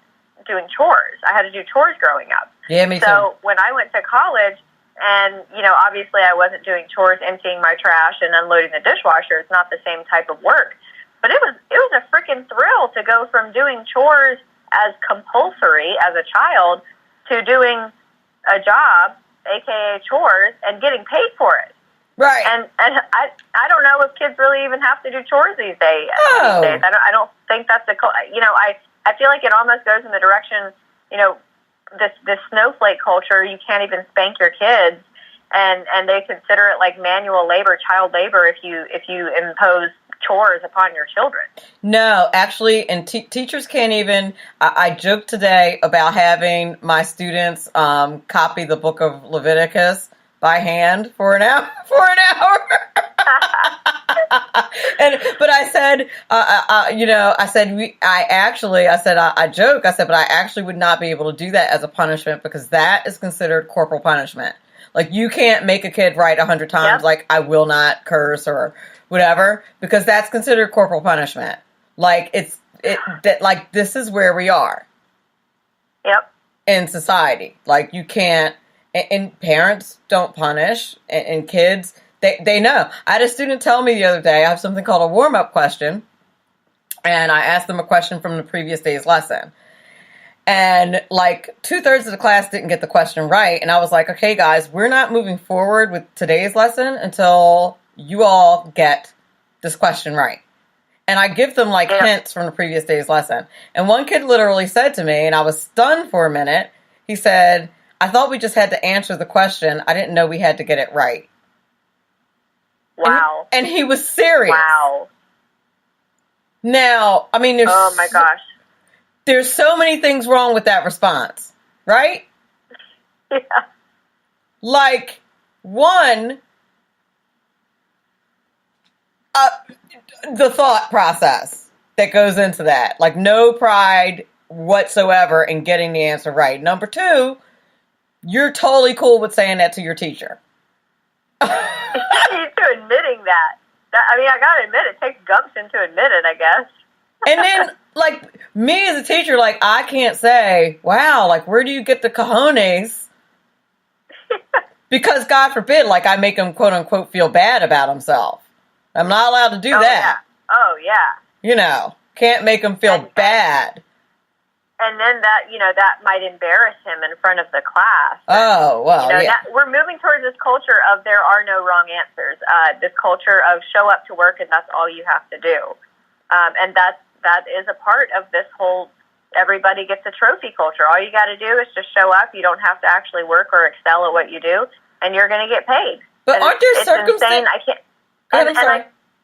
doing chores. I had to do chores growing up. Yeah, me too. So when I went to college, and, obviously I wasn't doing chores, emptying my trash and unloading the dishwasher. It's not the same type of work. But it was a freaking thrill to go from doing chores as compulsory as a child to doing a job, aka chores, and getting paid for it. Right. And I don't know if kids really even have to do chores these days. Oh. I don't think that's I feel like it almost goes in the direction, this snowflake culture. You can't even spank your kids, and they consider it like manual labor, child labor, if you impose chores upon your children. No, actually, and teachers can't even. I joked today about having my students copy the book of Leviticus by hand for an hour. But I said, I joke. I said, but I actually would not be able to do that as a punishment because that is considered corporal punishment. Like, you can't make a kid write 100 times, like, I will not curse or whatever, because that's considered corporal punishment. Like, this is where we are. Yep. In society. Like, you can't, and parents don't punish, and kids, they know. I had a student tell me the other day, I have something called a warm-up question, and I asked them a question from the previous day's lesson. And like 2/3 of the class didn't get the question right. And I was like, okay, guys, we're not moving forward with today's lesson until you all get this question right. And I give them like hints from the previous day's lesson. And one kid literally said to me, and I was stunned for a minute, he said, I thought we just had to answer the question. I didn't know we had to get it right. Wow. And he was serious. Wow. Now, I mean, oh my gosh. There's so many things wrong with that response, right? Yeah. Like, one, the thought process that goes into that. Like, no pride whatsoever in getting the answer right. Number two, you're totally cool with saying that to your teacher. To admitting that. I mean, I gotta admit, it takes gumption to admit it, I guess. And then, like, me as a teacher, like, I can't say, wow, like, where do you get the cojones? Because, God forbid, like, I make him, quote unquote, feel bad about himself. I'm not allowed to do that. Yeah. Oh, yeah. You know, can't make him feel bad. And then that might embarrass him in front of the class. Oh, well, yeah. We're moving towards this culture of there are no wrong answers. This culture of show up to work and that's all you have to do. And that is a part of this whole everybody gets a trophy culture. All you got to do is just show up. You don't have to actually work or excel at what you do, and you're going to get paid. But aren't there circumstances? Insane. I can't.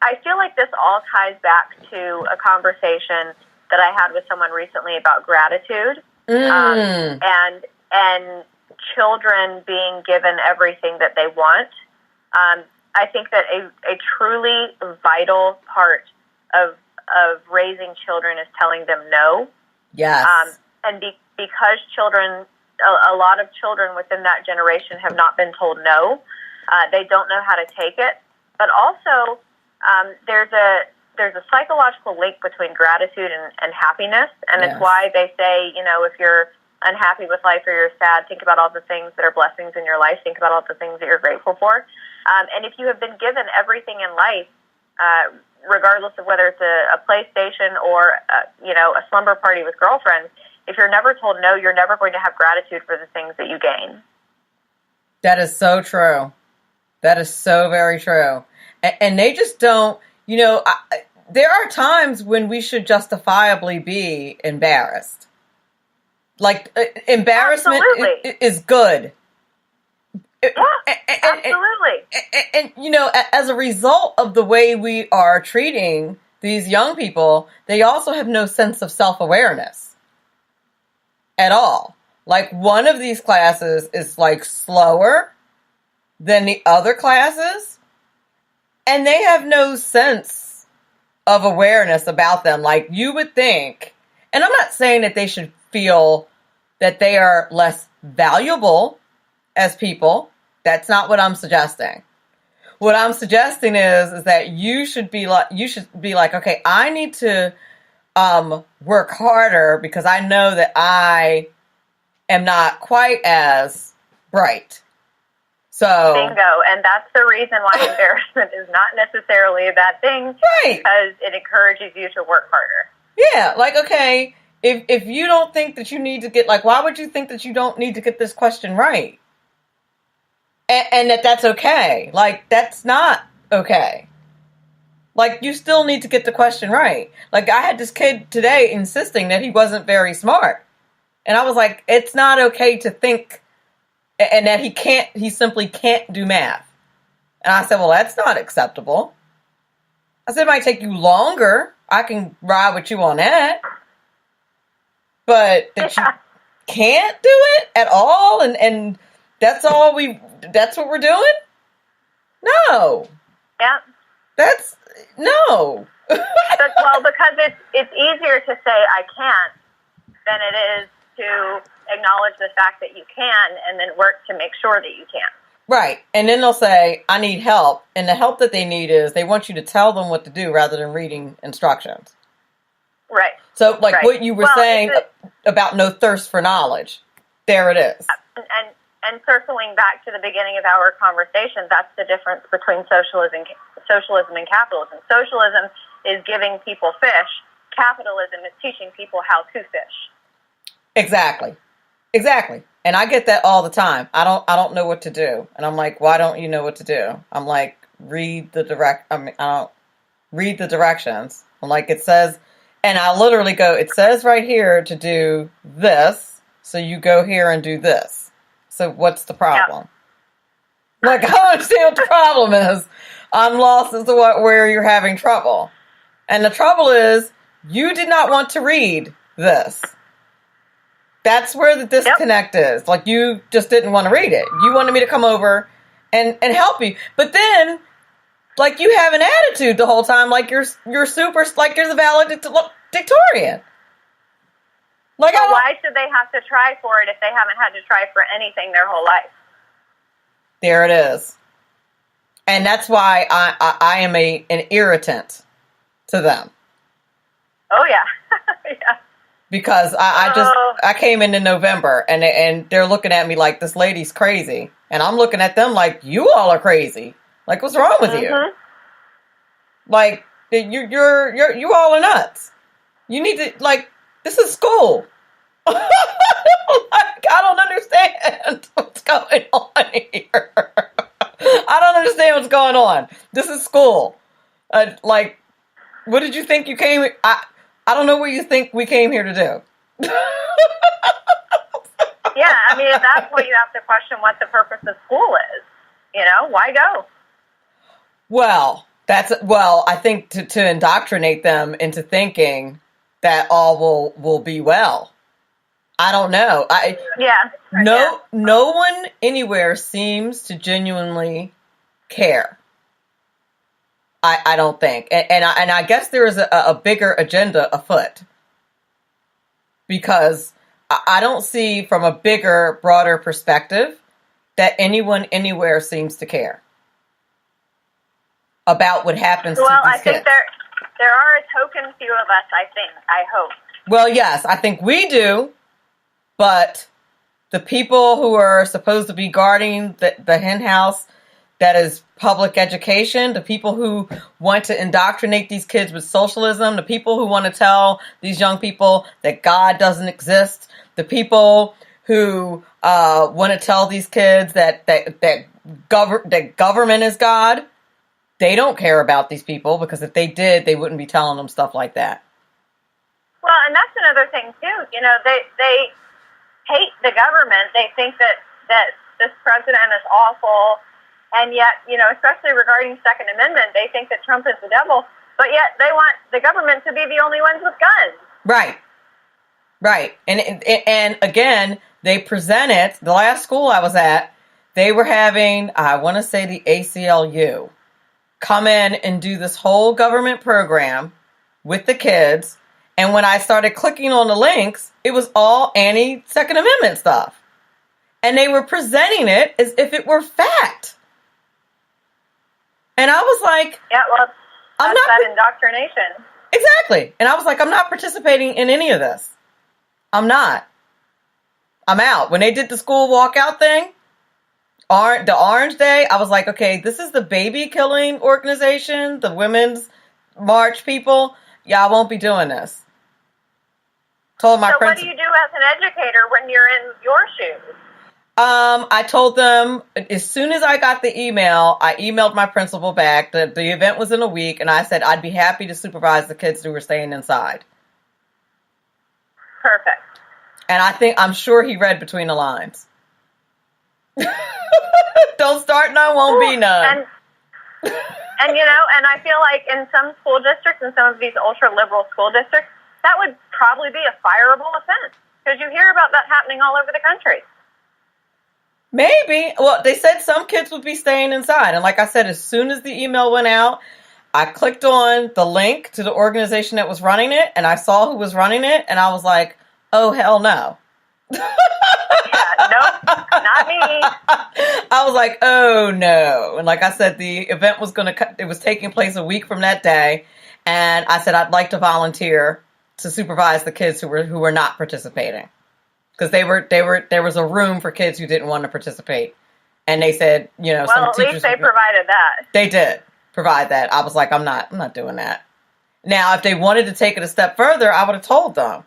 I feel like this all ties back to a conversation that I had with someone recently about gratitude, and children being given everything that they want. I think that a truly vital part of raising children is telling them no. Yes. And because children, a lot of children within that generation have not been told no, they don't know how to take it. But also, there's a psychological link between gratitude and happiness, and it's why they say, if you're unhappy with life or you're sad, think about all the things that are blessings in your life. Think about all the things that you're grateful for. And if you have been given everything in life, regardless of whether it's a PlayStation or a slumber party with girlfriends, if you're never told no, you're never going to have gratitude for the things that you gain. That is so true. That is so very true. And they just don't, there are times when we should justifiably be embarrassed. Like, embarrassment is good. Yeah, absolutely. And, as a result of the way we are treating these young people, they also have no sense of self-awareness at all. Like, one of these classes is, like, slower than the other classes, and they have no sense of awareness about them. Like, you would think, and I'm not saying that they should feel that they are less valuable as people. That's not what I'm suggesting. What I'm suggesting is that you should be like, okay, I need to work harder because I know that I am not quite as bright. So bingo, and that's the reason why embarrassment is not necessarily a bad thing, right? Because it encourages you to work harder. Yeah, like, okay, if you don't think that you need to get, like, why would you think that you don't need to get this question right? And that's okay. Like, that's not okay. Like, you still need to get the question right. Like, I had this kid today insisting that he wasn't very smart. And I was like, it's not okay to think, and that he simply can't do math. And I said, well, that's not acceptable. I said, it might take you longer. I can ride with you on that. But that you can't do it at all, and that's what we're doing? No. Yeah. That's, no. Because it's easier to say I can't than it is to acknowledge the fact that you can and then work to make sure that you can. Right. And then they'll say, I need help. And the help that they need is they want you to tell them what to do rather than reading instructions. Right. So, what you were saying about no thirst for knowledge, there it is. And circling back to the beginning of our conversation, that's the difference between socialism and capitalism. Socialism is giving people fish. Capitalism is teaching people how to fish. Exactly. And I get that all the time. I don't know what to do. And I'm like, why don't you know what to do? I'm like, read the directions. I'm like, it says, and I literally go, it says right here to do this. So you go here and do this. So what's the problem? Yeah. Like, I don't understand what the problem is. I'm lost as to where you're having trouble. And the trouble is, you did not want to read this. That's where the disconnect is. Like, you just didn't want to read it. You wanted me to come over and help you. But then, like, you have an attitude the whole time, like you're super, like you're the valedictorian. Like, well, why should they have to try for it if they haven't had to try for anything their whole life? There it is. And that's why I am an irritant to them. Oh, yeah. Yeah. Because I came into November and they're looking at me like this lady's crazy. And I'm looking at them like, you all are crazy. Like, what's wrong with you? Like, you all are nuts. You need to, like, this is school. Like, I don't understand what's going on here. I don't understand what's going on. This is school. Like, what did you think you came? I don't know what you think we came here to do. Yeah, I mean, at that point, you have to question what the purpose of school is. You know, why go? Well, I think to indoctrinate them into thinking that all will be well. I don't know. No one anywhere seems to genuinely care. I don't think. And I guess there is a bigger agenda afoot. Because I don't see from a bigger, broader perspective that anyone anywhere seems to care about what happens to these kids. Well, I think there are a token few of us, I hope. Well, yes, I think we do. But the people who are supposed to be guarding the hen house that is public education, the people who want to indoctrinate these kids with socialism, the people who want to tell these young people that God doesn't exist, the people who want to tell these kids that government is God, they don't care about these people, because if they did, they wouldn't be telling them stuff like that. Well, and that's another thing too. You know, they hate the government. They think that this president is awful. And yet, you know, especially regarding Second Amendment, they think that Trump is the devil, but yet they want the government to be the only ones with guns. Right. And again, they presented, the last school I was at, they were having, I want to say the ACLU, come in and do this whole government program with the kids. And when I started clicking on the links, it was all anti-Second Amendment stuff. And they were presenting it as if it were fact. And I was like, yeah, well, that's that indoctrination. Exactly. And I was like, I'm not participating in any of this. I'm not. I'm out. When they did the school walkout thing, the Orange Day, I was like, okay, this is the baby killing organization, the Women's March people. Yeah, I won't be doing this. Told my what do you do as an educator when you're in your shoes? I told them, as soon as I got the email, I emailed my principal back that the event was in a week, and I said I'd be happy to supervise the kids who were staying inside. Perfect. And I'm sure he read between the lines. Don't start none, won't be none. And, you know, and I feel like in some school districts, in some of these ultra-liberal school districts, that would probably be a fireable offense. Because you hear about that happening all over the country. Maybe. Well, they said some kids would be staying inside. And like I said, as soon as the email went out, I clicked on the link to the organization that was running it, and I saw who was running it, and I was like, oh, hell no. Nope, not me. I was like, oh no. And like I said, the event was it was taking place a week from that day. And I said, I'd like to volunteer to supervise the kids who were not participating. Because there was a room for kids who didn't want to participate. And they said, you know, well, at least they provided that. They did provide that. I was like, I'm not doing that. Now, if they wanted to take it a step further, I would have told them.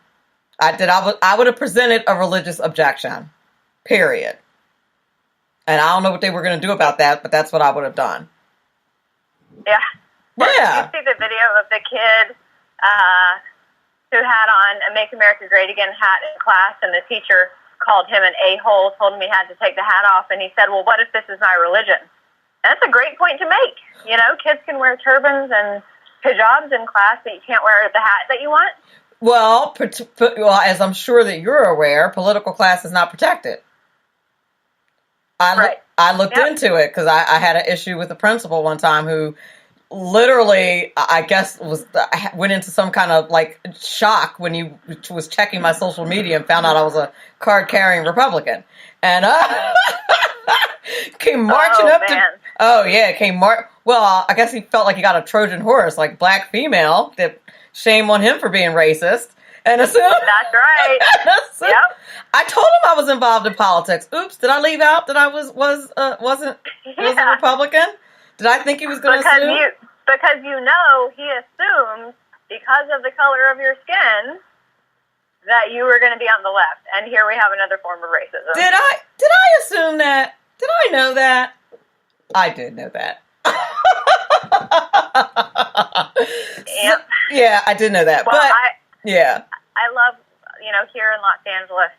I would have presented a religious objection, period. And I don't know what they were going to do about that, but that's what I would have done. Yeah. Yeah. Did you see the video of the kid who had on a Make America Great Again hat in class, and the teacher called him an a-hole, told him he had to take the hat off, and he said, well, what if this is my religion? And that's a great point to make. You know, kids can wear turbans and hijabs in class, but you can't wear the hat that you want. Well, as I'm sure that you're aware, political class is not protected. I looked into it because I had an issue with the principal one time who literally, I guess, went into some kind of like shock when he was checking my social media and found out I was a card-carrying Republican. And came marching up to... Oh, yeah, well, I guess he felt like he got a Trojan horse, like black female, that... Shame on him for being racist. And assume that's right. Yep. I told him I was involved in politics. Oops, did I leave out that I wasn't a Republican? Did I think he was going to assume? Because you know he assumed because of the color of your skin that you were going to be on the left. And here we have another form of racism. Did I assume that? Did I know that? I did know that. Yep. Yeah, I did know that. Well, but I love, you know, here in Los Angeles,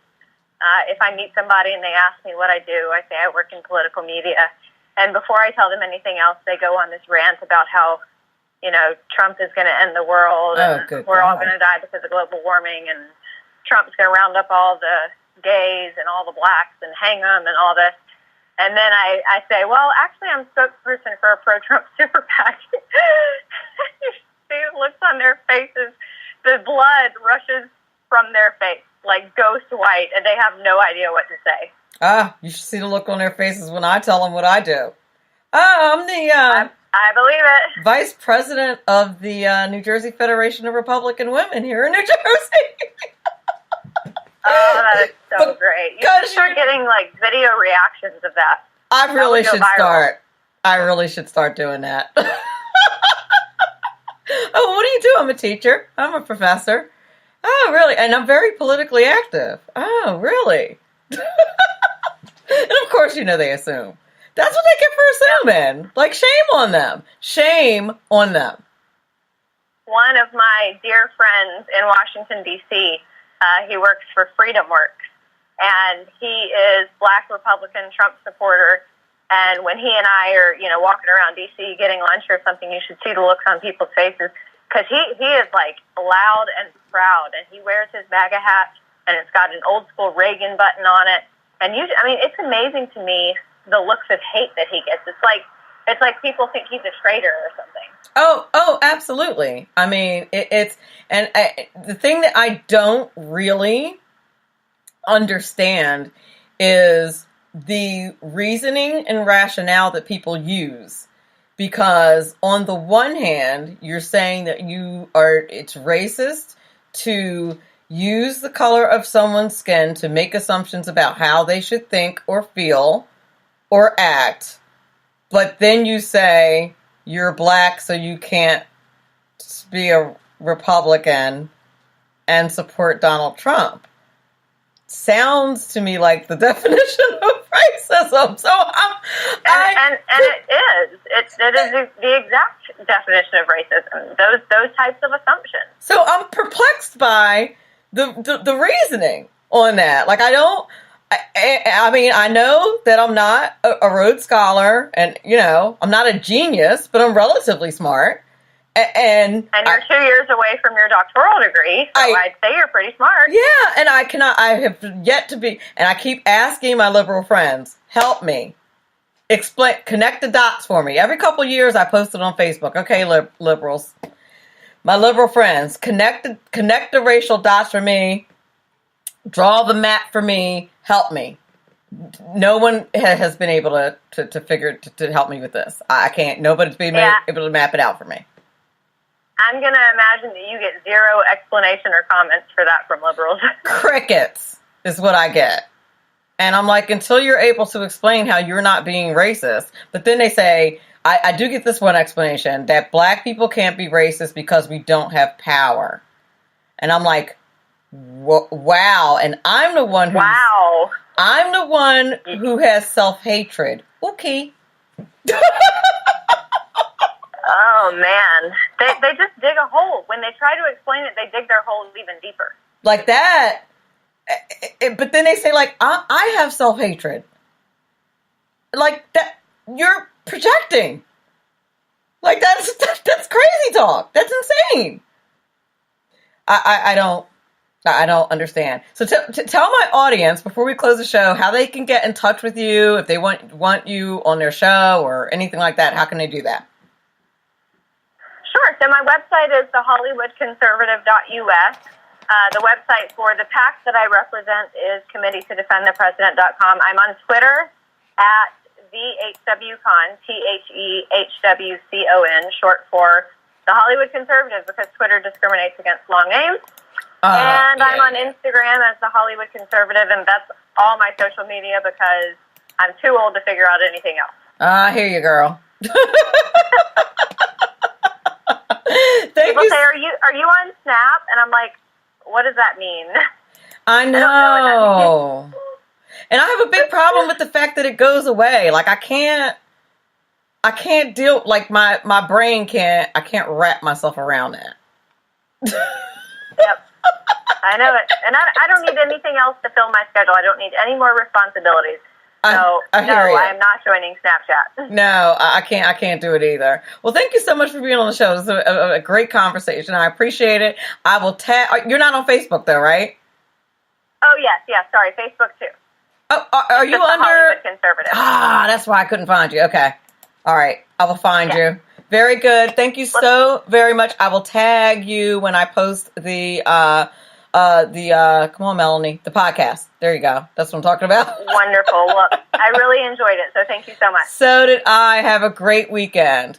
if I meet somebody and they ask me what I do, I say I work in political media. And before I tell them anything else, they go on this rant about how, you know, Trump is going to end the world and we're all going to die because of global warming, and Trump's going to round up all the gays and all the blacks and hang them and all this. And then I say, well, actually, I'm spokesperson for a pro-Trump super PAC. You see looks on their faces. The blood rushes from their face like ghost white, and they have no idea what to say. You should see the look on their faces when I tell them what I do. I'm the... I believe it. Vice president of the New Jersey Federation of Republican Women here in New Jersey. Oh, that is so great. You should start getting, like, video reactions of that. I really should start doing that. Oh, what do you do? I'm a teacher. I'm a professor. Oh, really? And I'm very politically active. Oh, really? And of course, you know, they assume. That's what they get for assuming. Like, shame on them. Shame on them. One of my dear friends in Washington, D.C., he works for Freedom Works, and he is Black Republican Trump supporter. And when he and I are, you know, walking around D.C. getting lunch or something, you should see the looks on people's faces, because he is, like, loud and proud, and he wears his MAGA hat, and it's got an old-school Reagan button on it. And it's amazing to me the looks of hate that he gets. It's like people think he's a traitor or something. Oh, absolutely. I mean, the thing that I don't really understand is the reasoning and rationale that people use. Because on the one hand, you're saying that it's racist to use the color of someone's skin to make assumptions about how they should think or feel or act. But then you say you're black, so you can't be a Republican and support Donald Trump. Sounds to me like the definition of racism. So and it is. It is the exact definition of racism. Those types of assumptions. So I'm perplexed by the reasoning on that. Like, I mean, I know that I'm not a Rhodes Scholar, and, you know, I'm not a genius, but I'm relatively smart. And you're 2 years away from your doctoral degree, so I'd say you're pretty smart. Yeah, and I have yet to be, and I keep asking my liberal friends, help me. Explain, connect the dots for me. Every couple of years I post it on Facebook. Okay, liberals. My liberal friends, connect the racial dots for me. Draw the map for me. Help me. No one has been able to figure to help me with this. I can't. Nobody's been able to map it out for me. I'm going to imagine that you get zero explanation or comments for that from liberals. Crickets is what I get. And I'm like, until you're able to explain how you're not being racist. But then they say, I do get this one explanation, that black people can't be racist because we don't have power. And I'm like, wow. And I'm the one who has self-hatred. Okay. Oh, man. They just dig a hole. When they try to explain it, they dig their holes even deeper. Like that. But then they say, like, I have self-hatred. Like, that, you're projecting. Like, that's crazy talk. That's insane. I don't understand. So tell my audience, before we close the show, how they can get in touch with you, if they want you on their show or anything like that. How can they do that? Sure. So my website is thehollywoodconservative.us. The website for the PAC that I represent is committeetodefendthepresident.com. I'm on Twitter at TheHWCon, THEHWCON, short for The Hollywood Conservative, because Twitter discriminates against long names. I'm on Instagram as The Hollywood Conservative, and that's all my social media because I'm too old to figure out anything else. I hear you, girl. People say, are you on Snap? And I'm like, what does that mean? I know. And I have a big problem with the fact that it goes away. Like, I can't deal, like, my brain I can't wrap myself around that. Yep. I know it. And I don't need anything else to fill my schedule. I don't need any more responsibilities. So, I am not joining Snapchat. No, I can't do it either. Well, thank you so much for being on the show. This is a great conversation. I appreciate it. I will you're not on Facebook, though, right? Oh, yes. Sorry, Facebook, too. Oh, are you under? Hollywood Conservative. That's why I couldn't find you. Okay. All right. I will find you. Very good. Thank you so very much. I will tag you when I post the come on, Melanie, the podcast. There you go. That's what I'm talking about. Wonderful. Well, I really enjoyed it, so thank you so much. So did I. Have a great weekend.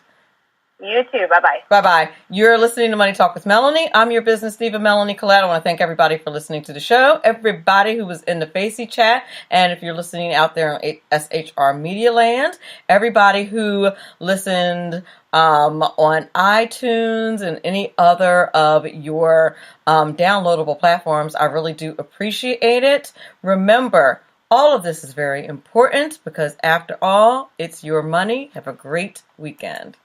You too. Bye-bye. Bye-bye. You're listening to Money Talk with Melanie. I'm your business diva, Melanie Collette. I want to thank everybody for listening to the show, everybody who was in the Facey chat, and if you're listening out there on SHR Media Land, everybody who listened on iTunes and any other of your downloadable platforms. I really do appreciate it. Remember, all of this is very important because after all, it's your money. Have a great weekend.